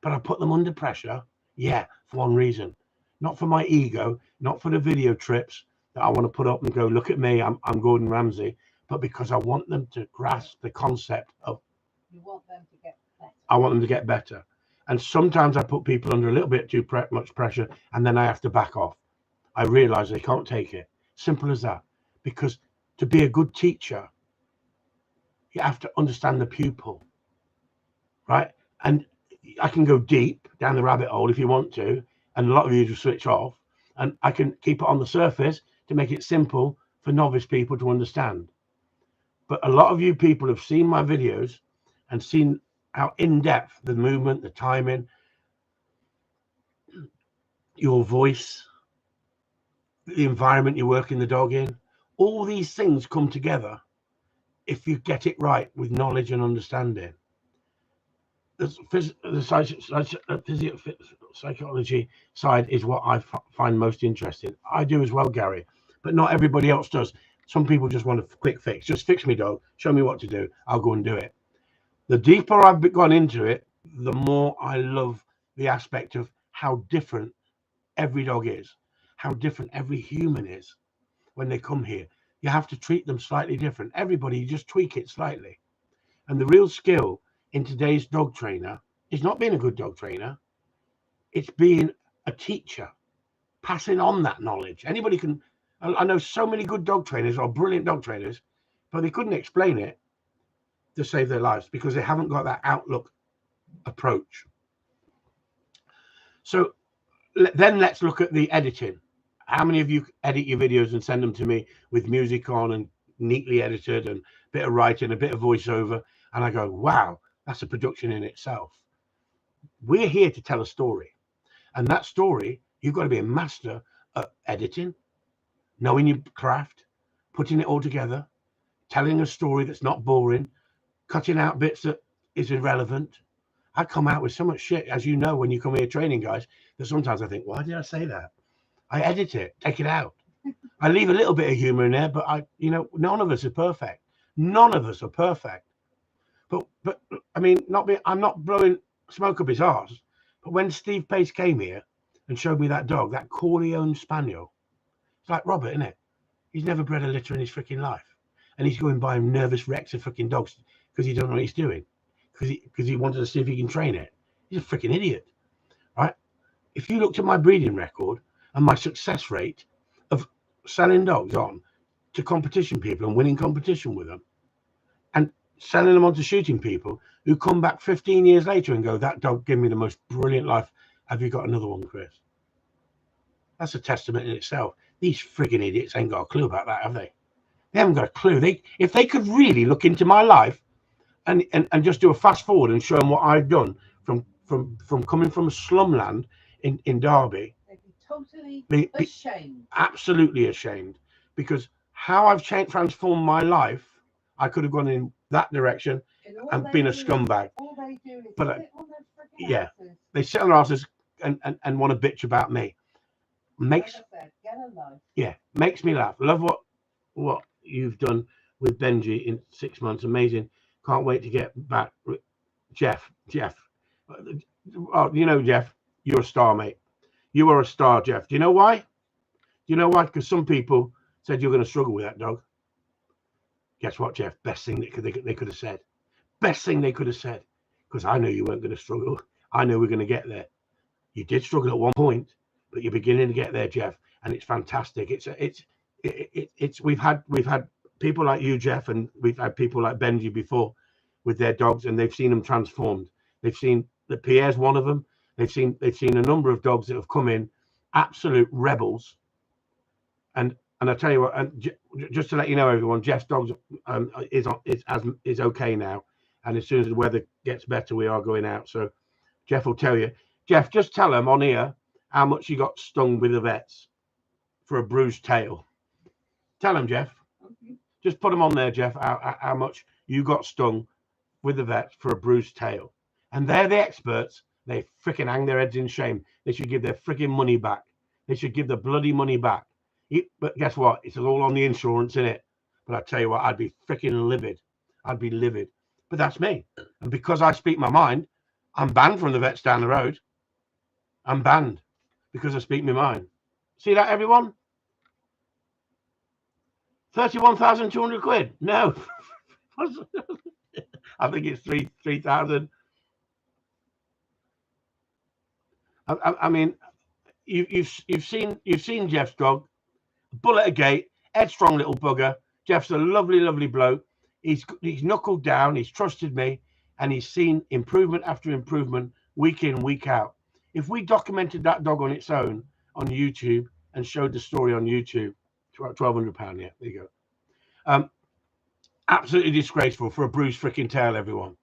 but I put them under pressure, for one reason. Not for my ego, not for the video trips that I want to put up and go, look at me, I'm Gordon Ramsay, but because I want them to grasp the concept of, You want them to get better. I want them to get better. And sometimes I put people under a little bit too much pressure, and then I have to back off. I realize they can't take it. Simple as that. Because to be a good teacher, you have to understand the pupil, right? And I can go deep down the rabbit hole if you want to, and a lot of you just switch off, and I can keep it on the surface to make it simple for novice people to understand. But a lot of you people have seen my videos and seen how in-depth the movement, the timing, your voice, the environment you're working the dog in, all these things come together if you get it right with knowledge and understanding. The psychology side is what I find most interesting. I do as well, Gary, but not everybody else does. Some people just want a quick fix. Just fix me, dog. Show me what to do. I'll go and do it. The deeper I've gone into it, the more I love the aspect of how different every dog is, how different every human is when they come here. You have to treat them slightly different. Everybody, you just tweak it slightly. And the real skill in today's dog trainer is not being a good dog trainer. It's being a teacher, passing on that knowledge. Anybody can. I know so many good dog trainers or brilliant dog trainers, but they couldn't explain it to save their lives because they haven't got that outlook approach. So then let's look at the editing. How many of you edit your videos and send them to me with music on and neatly edited and a bit of writing, a bit of voiceover? And I go, wow, that's a production in itself. We're here to tell a story. And that story, you've got to be a master at editing, knowing your craft, putting it all together, telling a story that's not boring, cutting out bits that is irrelevant. I come out with so much shit, as you know, when you come here training, guys, that sometimes I think, why did I say that? I edit it, take it out. I leave a little bit of humor in there, but none of us are perfect. None of us are perfect. But I mean, I'm not blowing smoke up his arse. But when Steve Pace came here and showed me that dog, that Corleone Spaniel, it's like Robert, isn't it? He's never bred a litter in his freaking life, and he's going buying nervous wrecks of freaking dogs because he doesn't know what he's doing, because he wanted to see if he can train it. He's a freaking idiot, right? If you looked at my breeding record, and my success rate of selling dogs on to competition people and winning competition with them and selling them on to shooting people who come back 15 years later and go, that dog gave me the most brilliant life. Have you got another one, Chris? That's a testament in itself. These frigging idiots ain't got a clue about that, have they? They haven't got a clue. If they could really look into my life and just do a fast forward and show them what I've done from coming from a slumland in Derby, They'd be totally ashamed. Absolutely ashamed, because how I've transformed my life, I could have gone in that direction and been a scumbag. All they do is But sit on their freaking asses. they sit on their asses and want to bitch about me. Makes like I said, get a life. Yeah, makes me laugh. Love what you've done with Benji in 6 months. Amazing. Can't wait to get back. Jeff. Oh, you know, Jeff, you're a star, mate. You are a star, Jeff. Do you know why? Because some people said you're going to struggle with that dog. Guess what, Jeff? Best thing they could have said. Best thing they could have said. Because I knew you weren't going to struggle. I knew we were going to get there. You did struggle at one point, but you're beginning to get there, Jeff, and it's fantastic. We've had people like you, Jeff, and we've had people like Benji before with their dogs, and they've seen them transformed. They've seen that Pierre's one of them. They've seen a number of dogs that have come in, absolute rebels. And I tell you what, and just to let you know, everyone, Jeff's dog is okay now, and as soon as the weather gets better, we are going out. So Jeff will tell you. Jeff, just tell them on here how much you got stung with the vets for a bruised tail. Tell them, Jeff. Okay. Just put them on there, Jeff, how much you got stung with the vets for a bruised tail. And they're the experts. They freaking hang their heads in shame. They should give their freaking money back. They should give the bloody money back. But guess what? It's all on the insurance, innit? But I tell you what, I'd be freaking livid. I'd be livid. But that's me. And because I speak my mind, I'm banned from the vets down the road. I'm banned because I speak my mind. See that, everyone? 31,200 quid. No. I think it's 3,000. I mean, you've seen Jeff's dog, bull at a gate, headstrong little bugger. Jeff's a lovely bloke. He's knuckled down. He's trusted me, and he's seen improvement after improvement, week in, week out. If we documented that dog on its own on YouTube and showed the story on YouTube, £1,200. Yeah, there you go. Absolutely disgraceful for a bruised freaking tail, everyone.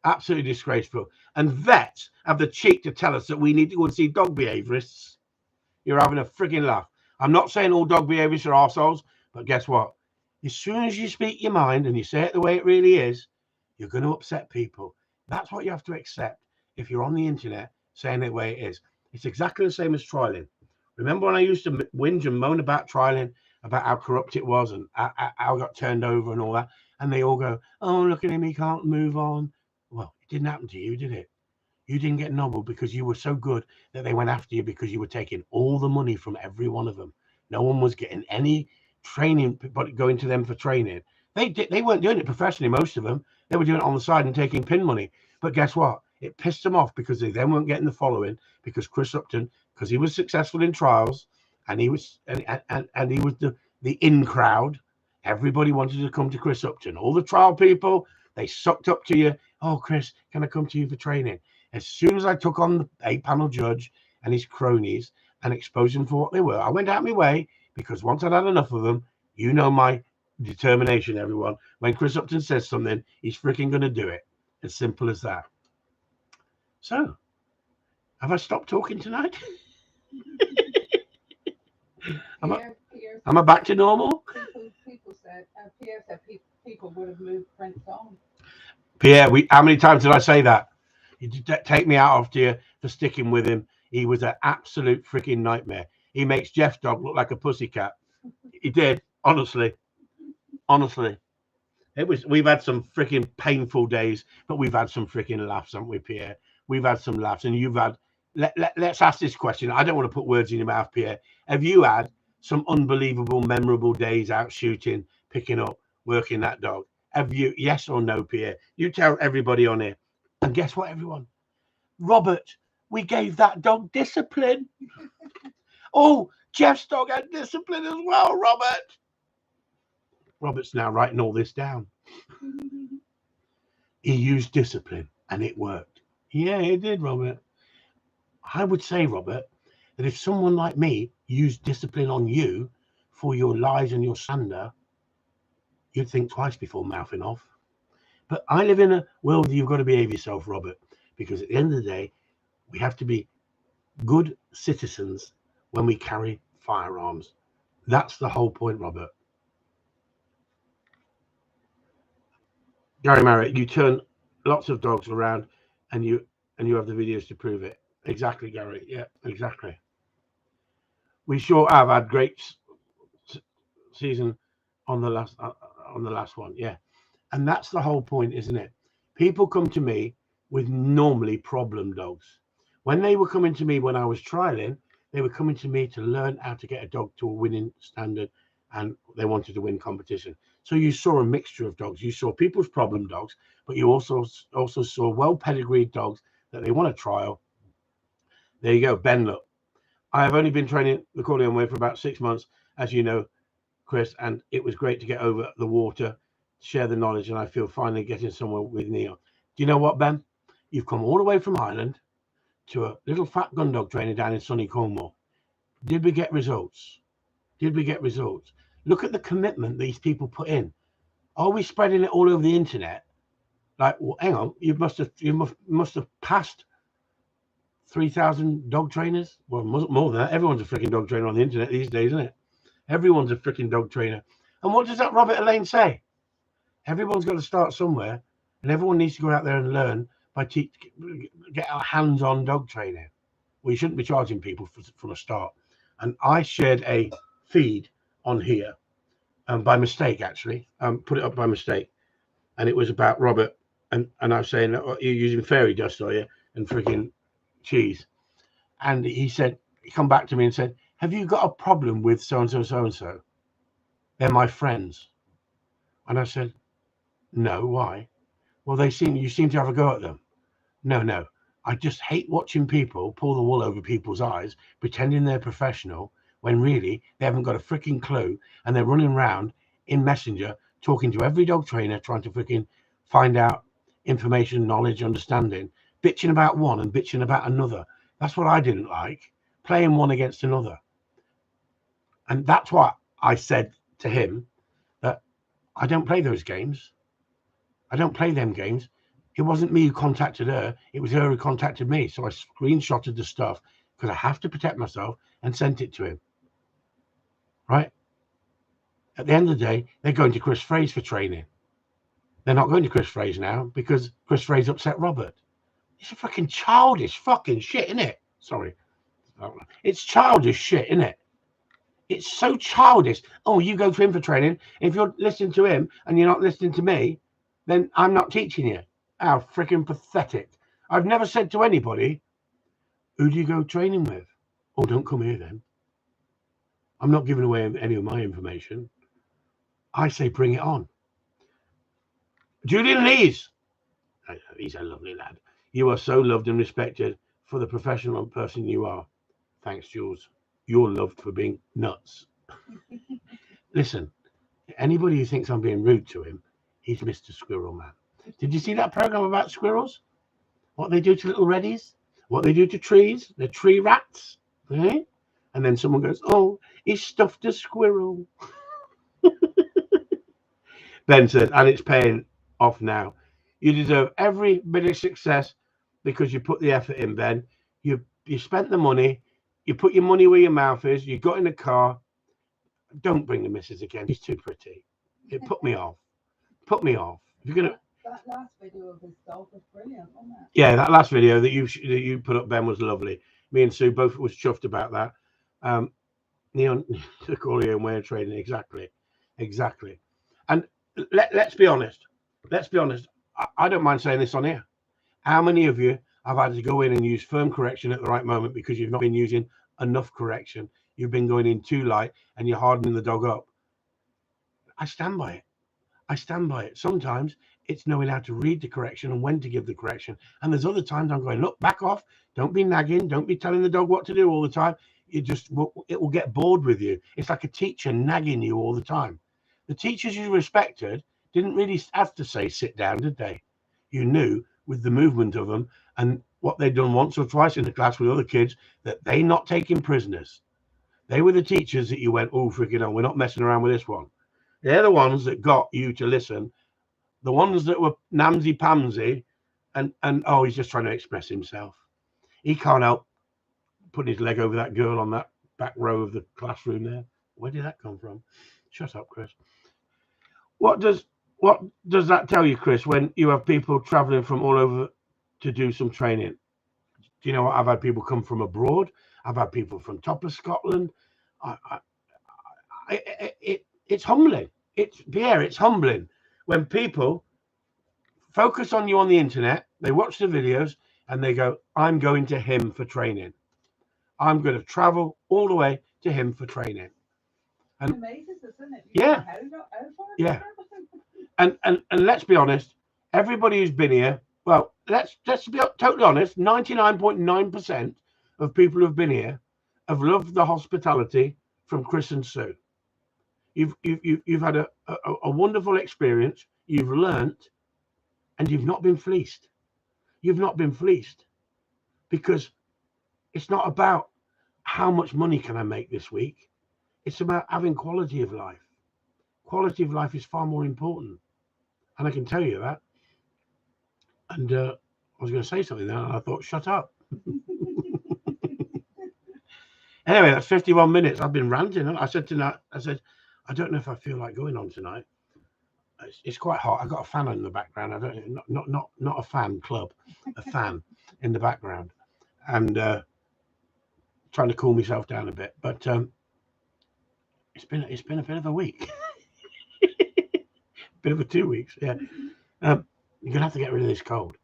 Absolutely disgraceful. And vets have the cheek to tell us that we need to go and see dog behaviorists. You're having a frigging laugh. I'm not saying all dog behaviorists are arseholes, but guess what? As soon as you speak your mind and you say it the way it really is, you're going to upset people. That's what you have to accept if you're on the internet saying it the way it is. It's exactly the same as trialing. Remember when I used to whinge and moan about trialing, about how corrupt it was and how I got turned over and all that? And they all go, oh, look at him, he can't move on. Well, it didn't happen to you, did it? You didn't get nobbled because you were so good that they went after you because you were taking all the money from every one of them. No one was getting any training, but going to them for training. They weren't doing it professionally, most of them. They were doing it on the side and taking pin money. But guess what? It pissed them off because they then weren't getting the following, because Chris Upton, because he was successful in trials and he was and he was the in crowd. Everybody wanted to come to Chris Upton. All the trial people, they sucked up to you. Oh, Chris, can I come to you for training? As soon as I took on the 8-panel judge and his cronies and exposed them for what they were, I went out my way, because once I'd had enough of them, you know my determination, everyone. When Chris Upton says something, he's freaking going to do it. As simple as that. So, have I stopped talking tonight? Am I back to normal? People said, Pierre said people would have moved Prince on. Pierre, how many times did I say that? You did take me out after you for sticking with him. He was an absolute freaking nightmare. He makes Jeff's dog look like a pussycat. He did, honestly. We've had some freaking painful days, but we've had some freaking laughs, haven't we, Pierre? We've had some laughs, and you've had. Let's ask this question. I don't want to put words in your mouth, Pierre. Have you had some unbelievable, memorable days out shooting, picking up, working that dog? Have you? Yes or no, Pierre? You tell everybody on here. And guess what, everyone? Robert, we gave that dog discipline. Oh, Jeff's dog had discipline as well, Robert. Robert's now writing all this down. He used discipline and it worked. Yeah, it did, Robert. I would say, Robert, that if someone like me used discipline on you for your lies and your slander, you'd think twice before mouthing off. But I live in a world where you've got to behave yourself, Robert, because at the end of the day, we have to be good citizens when we carry firearms. That's the whole point, Robert. Gary Marriott, you turn lots of dogs around and you have the videos to prove it. Exactly, Gary. Yeah, exactly. We sure have had great season on the last one. Yeah. And that's the whole point, isn't it? People come to me with normally problem dogs. When they were coming to me when I was trialing, they were coming to me to learn how to get a dog to a winning standard, and they wanted to win competition. So you saw a mixture of dogs. You saw people's problem dogs, but you also saw well pedigreed dogs that they want to trial. There you go, Ben. Look, I have only been training the Corleone way for about 6 months, as you know, Chris, and it was great to get over the water, share the knowledge, and I feel finally getting somewhere with Neil. Do you know what, Ben? You've come all the way from Ireland to a little fat gun dog trainer down in sunny Cornwall. Did we get results? Did we get results? Look at the commitment these people put in. Are we spreading it all over the internet? Like, well, hang on, you must have passed 3,000 dog trainers. Well, more than that. Everyone's a freaking dog trainer on the internet these days, isn't it? Everyone's a freaking dog trainer. And what does that Robert Elaine say? Everyone's got to start somewhere, and everyone needs to go out there and learn by get our hands-on dog training. We shouldn't be charging people from a start. And I shared a feed on here by mistake, actually. Put it up by mistake. And it was about Robert. And I was saying, oh, you're using fairy dust, are you? And freaking cheese. And he come back to me and said, have you got a problem with so-and-so, so-and-so? They're my friends. And I said, no, why? Well, you seem to have a go at them. No. I just hate watching people pull the wool over people's eyes, pretending they're professional, when really they haven't got a freaking clue, and they're running around in Messenger talking to every dog trainer, trying to freaking find out information, knowledge, understanding, bitching about one and bitching about another. That's what I didn't like, playing one against another. And that's why I said to him that I don't play those games. I don't play them games. It wasn't me who contacted her. It was her who contacted me. So I screenshotted the stuff because I have to protect myself and sent it to him. Right? At the end of the day, they're going to Chris Fraser for training. They're not going to Chris Fraser now because Chris Fraser upset Robert. It's a fucking childish fucking shit, isn't it? Sorry. It's childish shit, isn't it? It's so childish. Oh, you go to him for training. If you're listening to him and you're not listening to me, then I'm not teaching you. How freaking pathetic. I've never said to anybody, who do you go training with? Oh, don't come here then. I'm not giving away any of my information. I say bring it on. Julian Lees. He's a lovely lad. You are so loved and respected for the professional person you are. Thanks, Jules. You're loved for being nuts. Listen, anybody who thinks I'm being rude to him, he's Mr. Squirrel Man. Did you see that program about squirrels? What they do to little reddies? What they do to trees? They're tree rats. Eh? And then someone goes, oh, he stuffed a squirrel. Ben said, and it's paying off now. You deserve every bit of success because you put the effort in, Ben. You spent the money. You put your money where your mouth is. You got in the car. Don't bring the missus again. She's too pretty. It put me off. Put me off. If you're gonna. That last video of his dog was brilliant, wasn't it? Yeah, that last video that you put up, Ben, was lovely. Me and Sue both was chuffed about that. Neon the Corleone way of trading, exactly. And let's be honest. I don't mind saying this on here. How many of you have had to go in and use firm correction at the right moment because you've not been using enough correction? You've been going in too light and you're hardening the dog up. I stand by it. Sometimes it's knowing how to read the correction and when to give the correction. And there's other times I'm going, look, back off. Don't be nagging. Don't be telling the dog what to do all the time. it will get bored with you. It's like a teacher nagging you all the time. The teachers you respected didn't really have to say sit down, did they? You knew with the movement of them and what they'd done once or twice in the class with other kids that they're not taking prisoners. They were the teachers that you went, oh, freaking hell, we're not messing around with this one. They're the ones that got you to listen. The ones that were namsy-pamsy and oh, he's just trying to express himself. He can't help putting his leg over that girl on that back row of the classroom there. Where did that come from? Shut up, Chris. What does that tell you, Chris, when you have people traveling from all over to do some training? Do you know what? I've had people come from abroad. I've had people from top of Scotland. It's humbling. It's humbling when people focus on you on the internet, they watch the videos and they go, I'm going to him for training. I'm going to travel all the way to him for training. And it amazes us, isn't it? Yeah. Yeah. And let's be honest, everybody who's been here, well, let's be totally honest, 99.9% of people who've been here have loved the hospitality from Chris and Sue. You've had a wonderful experience. You've learnt, and you've not been fleeced. You've not been fleeced because it's not about how much money can I make this week. It's about having quality of life. Quality of life is far more important, and I can tell you that. And I was going to say something there, and I thought, shut up. Anyway, that's 51 minutes. I've been ranting. I said tonight, I don't know if I feel like going on tonight. It's quite hot. I've got a fan in the background. I don't not a fan club, a fan in the background, and trying to cool myself down a bit. But it's been a bit of a week, bit of a 2 weeks. Yeah, you're gonna have to get rid of this cold.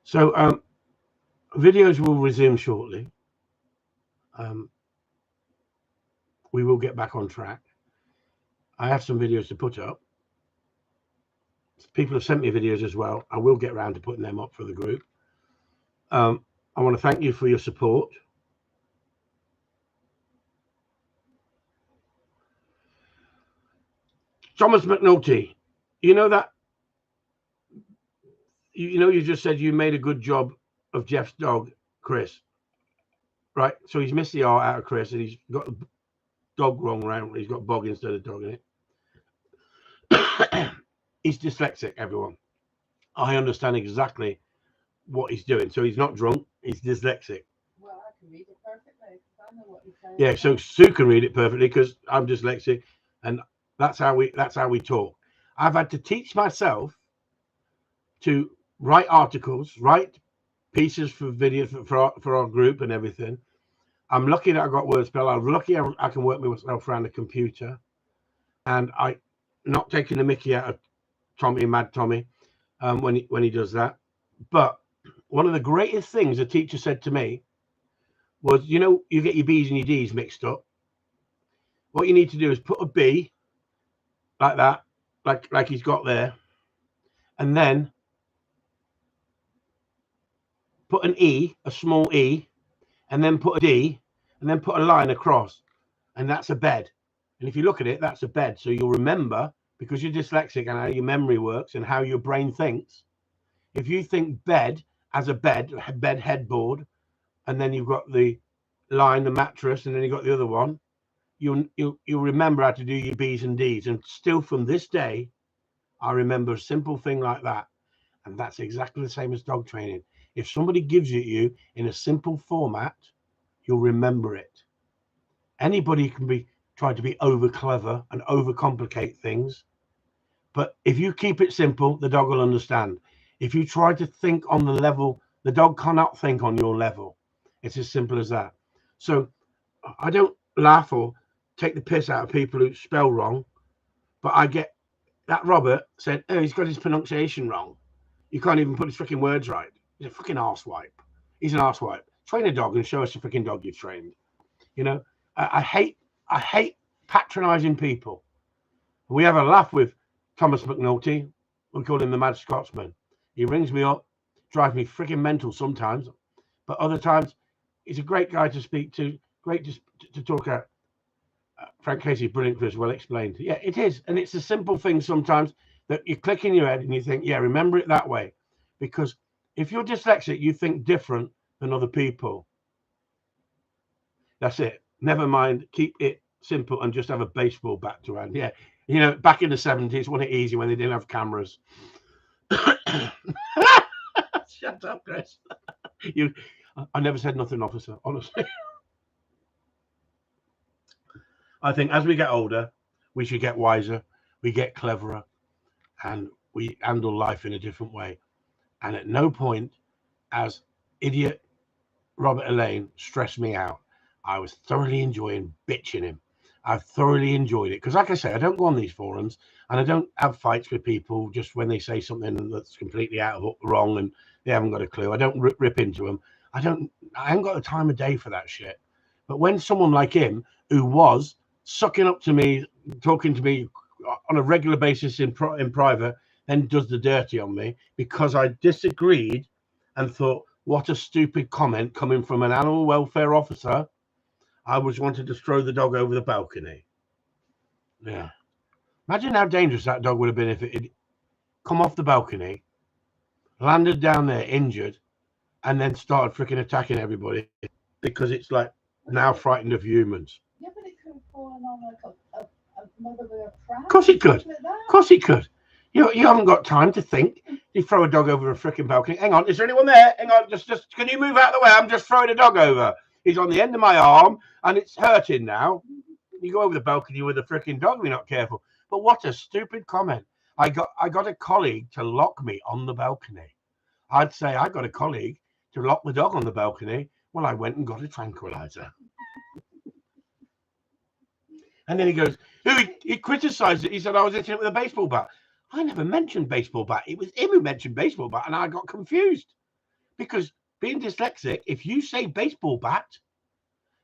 So videos will resume shortly. We will get back on track. I have some videos to put up. People have sent me videos as well. I will get around to putting them up for the group. I want to thank you for your support. Thomas McNulty, you know that, you just said you made a good job of Jeff's dog, Chris, right? So he's missed the R out of Chris and he's got the dog wrong round. He's got bog instead of dog in it. He's dyslexic, everyone. I understand exactly what he's doing. So he's not drunk, he's dyslexic. Well, I can read it perfectly. I know what he's saying. Yeah, so Sue can read it perfectly because I'm dyslexic, and that's how we talk. I've had to teach myself to write articles, write pieces for videos for our group and everything. I'm lucky that I got Wordspell. I'm lucky I can work myself around the computer, and I not taking the mickey out of Tommy, Mad Tommy, when he does that. But one of the greatest things a teacher said to me was, you get your B's and your D's mixed up. What you need to do is put a B like that, like he's got there, and then put an E, a small E, and then put a D, and then put a line across, and that's a bed. And if you look at it, that's a bed. So you'll remember, because you're dyslexic and how your memory works and how your brain thinks. If you think bed as a bed headboard, and then you've got the line, the mattress, and then you've got the other one, you'll remember how to do your B's and D's. And still from this day, I remember a simple thing like that. And that's exactly the same as dog training. If somebody gives it you in a simple format, you'll remember it. Anybody can be trying to be over clever and overcomplicate things. But if you keep it simple, the dog will understand. If you try to think on the level, the dog cannot think on your level. It's as simple as that. So I don't laugh or take the piss out of people who spell wrong, but I get that Robert said, oh, he's got his pronunciation wrong. You can't even put his freaking words right. He's a freaking arsewipe. He's an arsewipe. Train a dog and show us the freaking dog you've trained. I hate patronizing people. We have a laugh with Thomas McNulty. We call him the Mad Scotsman. He rings me up, drives me freaking mental sometimes, but other times he's a great guy to speak to, great to talk about. Frank Casey, brilliant, Chris, well explained. Yeah, it is. And it's a simple thing sometimes that you click in your head and you think, yeah, remember it that way. Because if you're dyslexic, you think different than other people. That's it. Never mind. Keep it simple and just have a baseball bat to hand. Yeah. You know, back in the 70s, wasn't it easy when they didn't have cameras? Shut up, Chris. I never said nothing, officer, honestly. I think as we get older, we should get wiser, we get cleverer, and we handle life in a different way. And at no point as idiot Robert Elaine stressed me out. I was thoroughly enjoying bitching him. I've thoroughly enjoyed it because, like I say, I don't go on these forums and I don't have fights with people just when they say something that's completely out of wrong and they haven't got a clue. I don't rip into them. I haven't got the time of day for that shit. But when someone like him, who was sucking up to me, talking to me on a regular basis in private, then does the dirty on me because I disagreed and thought, what a stupid comment coming from an animal welfare officer. I was wanted to throw the dog over the balcony. Yeah. Imagine how dangerous that dog would have been if it had come off the balcony, landed down there injured, and then started freaking attacking everybody because it's like now frightened of humans. Yeah, but it could have fallen on a mother with a pram. Of course it could. Of course it could. You haven't got time to think. You throw a dog over a freaking balcony. Hang on, is there anyone there? Hang on, just can you move out of the way? I'm just throwing a dog over. He's on the end of my arm and it's hurting now. You go over the balcony with a freaking dog if you're not careful. But what a stupid comment. I got a colleague to lock me on the balcony. I'd say I got a colleague to lock the dog on the balcony. Well, I went and got a tranquilizer. And then he goes, he criticized it. He said I was hitting it with a baseball bat. I never mentioned baseball bat. It was him who mentioned baseball bat, and I got confused. Because being dyslexic, if you say baseball bat,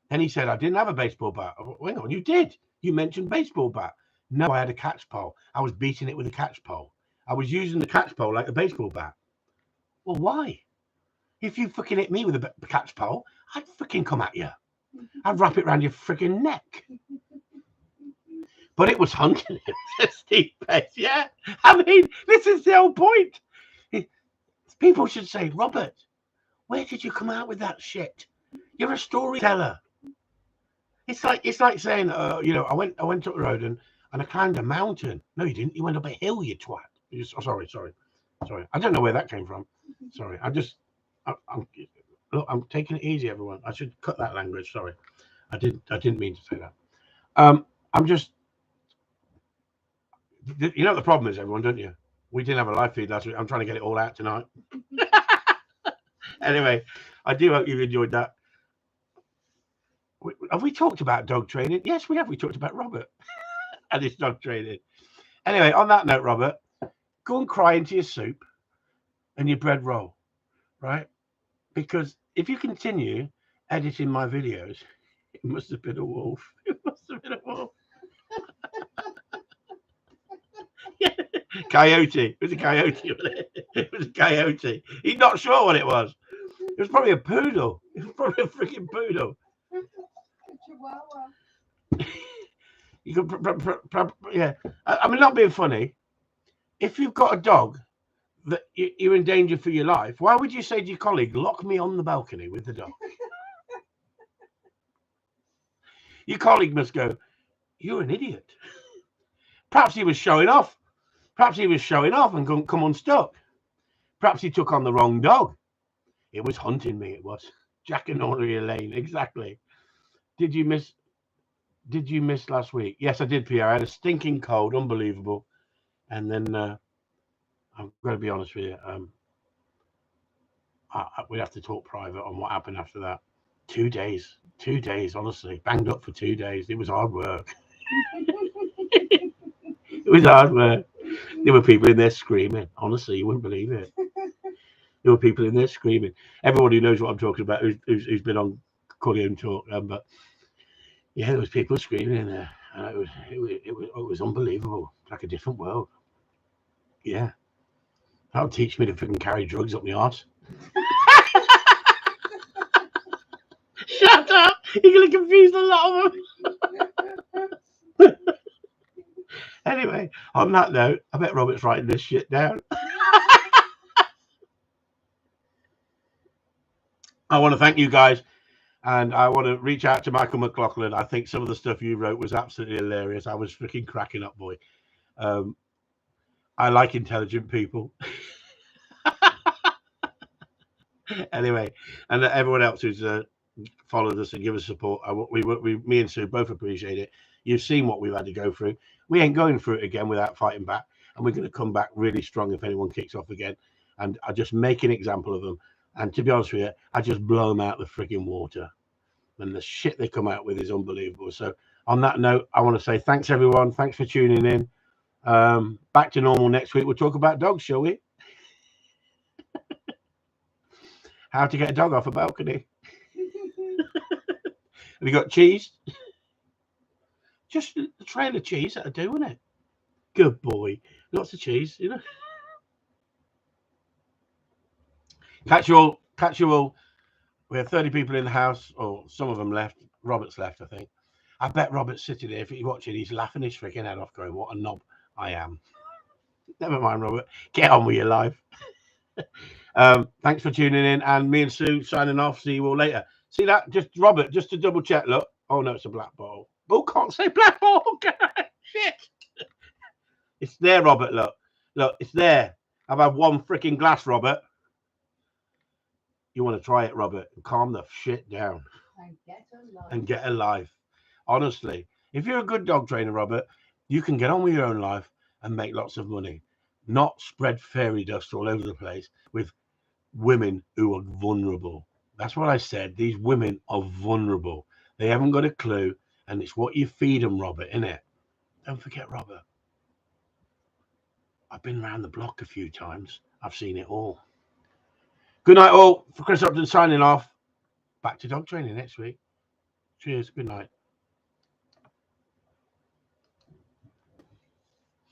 then he said, I didn't have a baseball bat. Well, hang on, you did. You mentioned baseball bat. No, I had a catch pole. I was beating it with a catch pole. I was using the catch pole like a baseball bat. Well, why? If you freaking hit me with a catch pole, I'd freaking come at you. I'd wrap it around your freaking neck. But it was hunting him to Steve Pace, yeah? I mean, this is the whole point. People should say, Robert, where did you come out with that shit? You're a storyteller. It's like saying, you know, I went up the road and I climbed a mountain. No, you didn't. You went up a hill, you twat. Sorry. I don't know where that came from. Sorry. I'm taking it easy, everyone. I should cut that language. Sorry. I didn't mean to say that. I'm just, you know what the problem is, everyone, don't you? We didn't have a live feed last week. I'm trying to get it all out tonight. Anyway, I do hope you've enjoyed that. Have we talked about dog training? Yes, we have. We talked about Robert and his dog training. Anyway, on that note, Robert, go and cry into your soup and your bread roll, right? Because if you continue editing my videos, it must have been a wolf. It must have been a wolf. Yeah. Coyote. It was a coyote, wasn't it? It was a coyote. He's not sure what it was. It was probably a poodle. It was probably a freaking poodle. Chihuahua. You could, yeah. I mean, not being funny. If you've got a dog that you're in danger for your life, why would you say to your colleague, lock me on the balcony with the dog? Your colleague must go, you're an idiot. Perhaps he was showing off. Perhaps he was showing off and couldn't come unstuck. Perhaps he took on the wrong dog. It was hunting me, it was. Jack and Henri Elaine, exactly. Did you miss last week? Yes, I did, Pierre. I had a stinking cold, unbelievable. And then I'm going to be honest with you. We'd have to talk private on what happened after that. 2 days, honestly. Banged up for 2 days. It was hard work. It was hard work. There were people in there screaming. Honestly, you wouldn't believe it. There were people in there screaming. Everyone who knows what I'm talking about, who's been on Corleone Talk, but yeah, there was people screaming in there. It was unbelievable. It's like a different world. Yeah, that'll teach me to freaking carry drugs up my arse. Shut up! You're going to confuse a lot of them. Anyway, on that note, I bet Robert's writing this shit down. I want to thank you guys, and I want to reach out to Michael McLaughlin. I think some of the stuff you wrote was absolutely hilarious. I was freaking cracking up, boy. I like intelligent people. Anyway, and everyone else who's followed us and give us support, me and Sue both appreciate it. You've seen what we've had to go through. We ain't going through it again without fighting back, and we're going to come back really strong if anyone kicks off again. And I just make an example of them. And to be honest with you, I just blow them out the freaking water. And the shit they come out with is unbelievable. So on that note, I want to say thanks, everyone. Thanks for tuning in. Back to normal next week. We'll talk about dogs, shall we? How to get a dog off a balcony. Have you got cheese? Just a trail of cheese, that'll do, wouldn't it? Good boy. Lots of cheese, you know. Catch you all. We have 30 people in the house, or some of them left. Robert's left, I think. I bet Robert's sitting there. If he's watching, he's laughing his freaking head off, going, what a knob I am. Never mind, Robert. Get on with your life. Thanks for tuning in. And me and Sue signing off. See you all later. See that? Just Robert, just to double check. Look. Oh, no, it's a black bottle. Oh, can't say black bottle. Shit. It's there, Robert. Look, it's there. I've had one freaking glass, Robert. You want to try it, Robert, and calm the shit down and get a life. Honestly, if you're a good dog trainer, Robert, you can get on with your own life and make lots of money, not spread fairy dust all over the place with women who are vulnerable. That's what I said. These women are vulnerable. They haven't got a clue, and it's what you feed them, Robert, innit? Don't forget, Robert. I've been around the block a few times. I've seen it all. Good night, all. For Chris Upton signing off. Back to dog training next week. Cheers. Good night.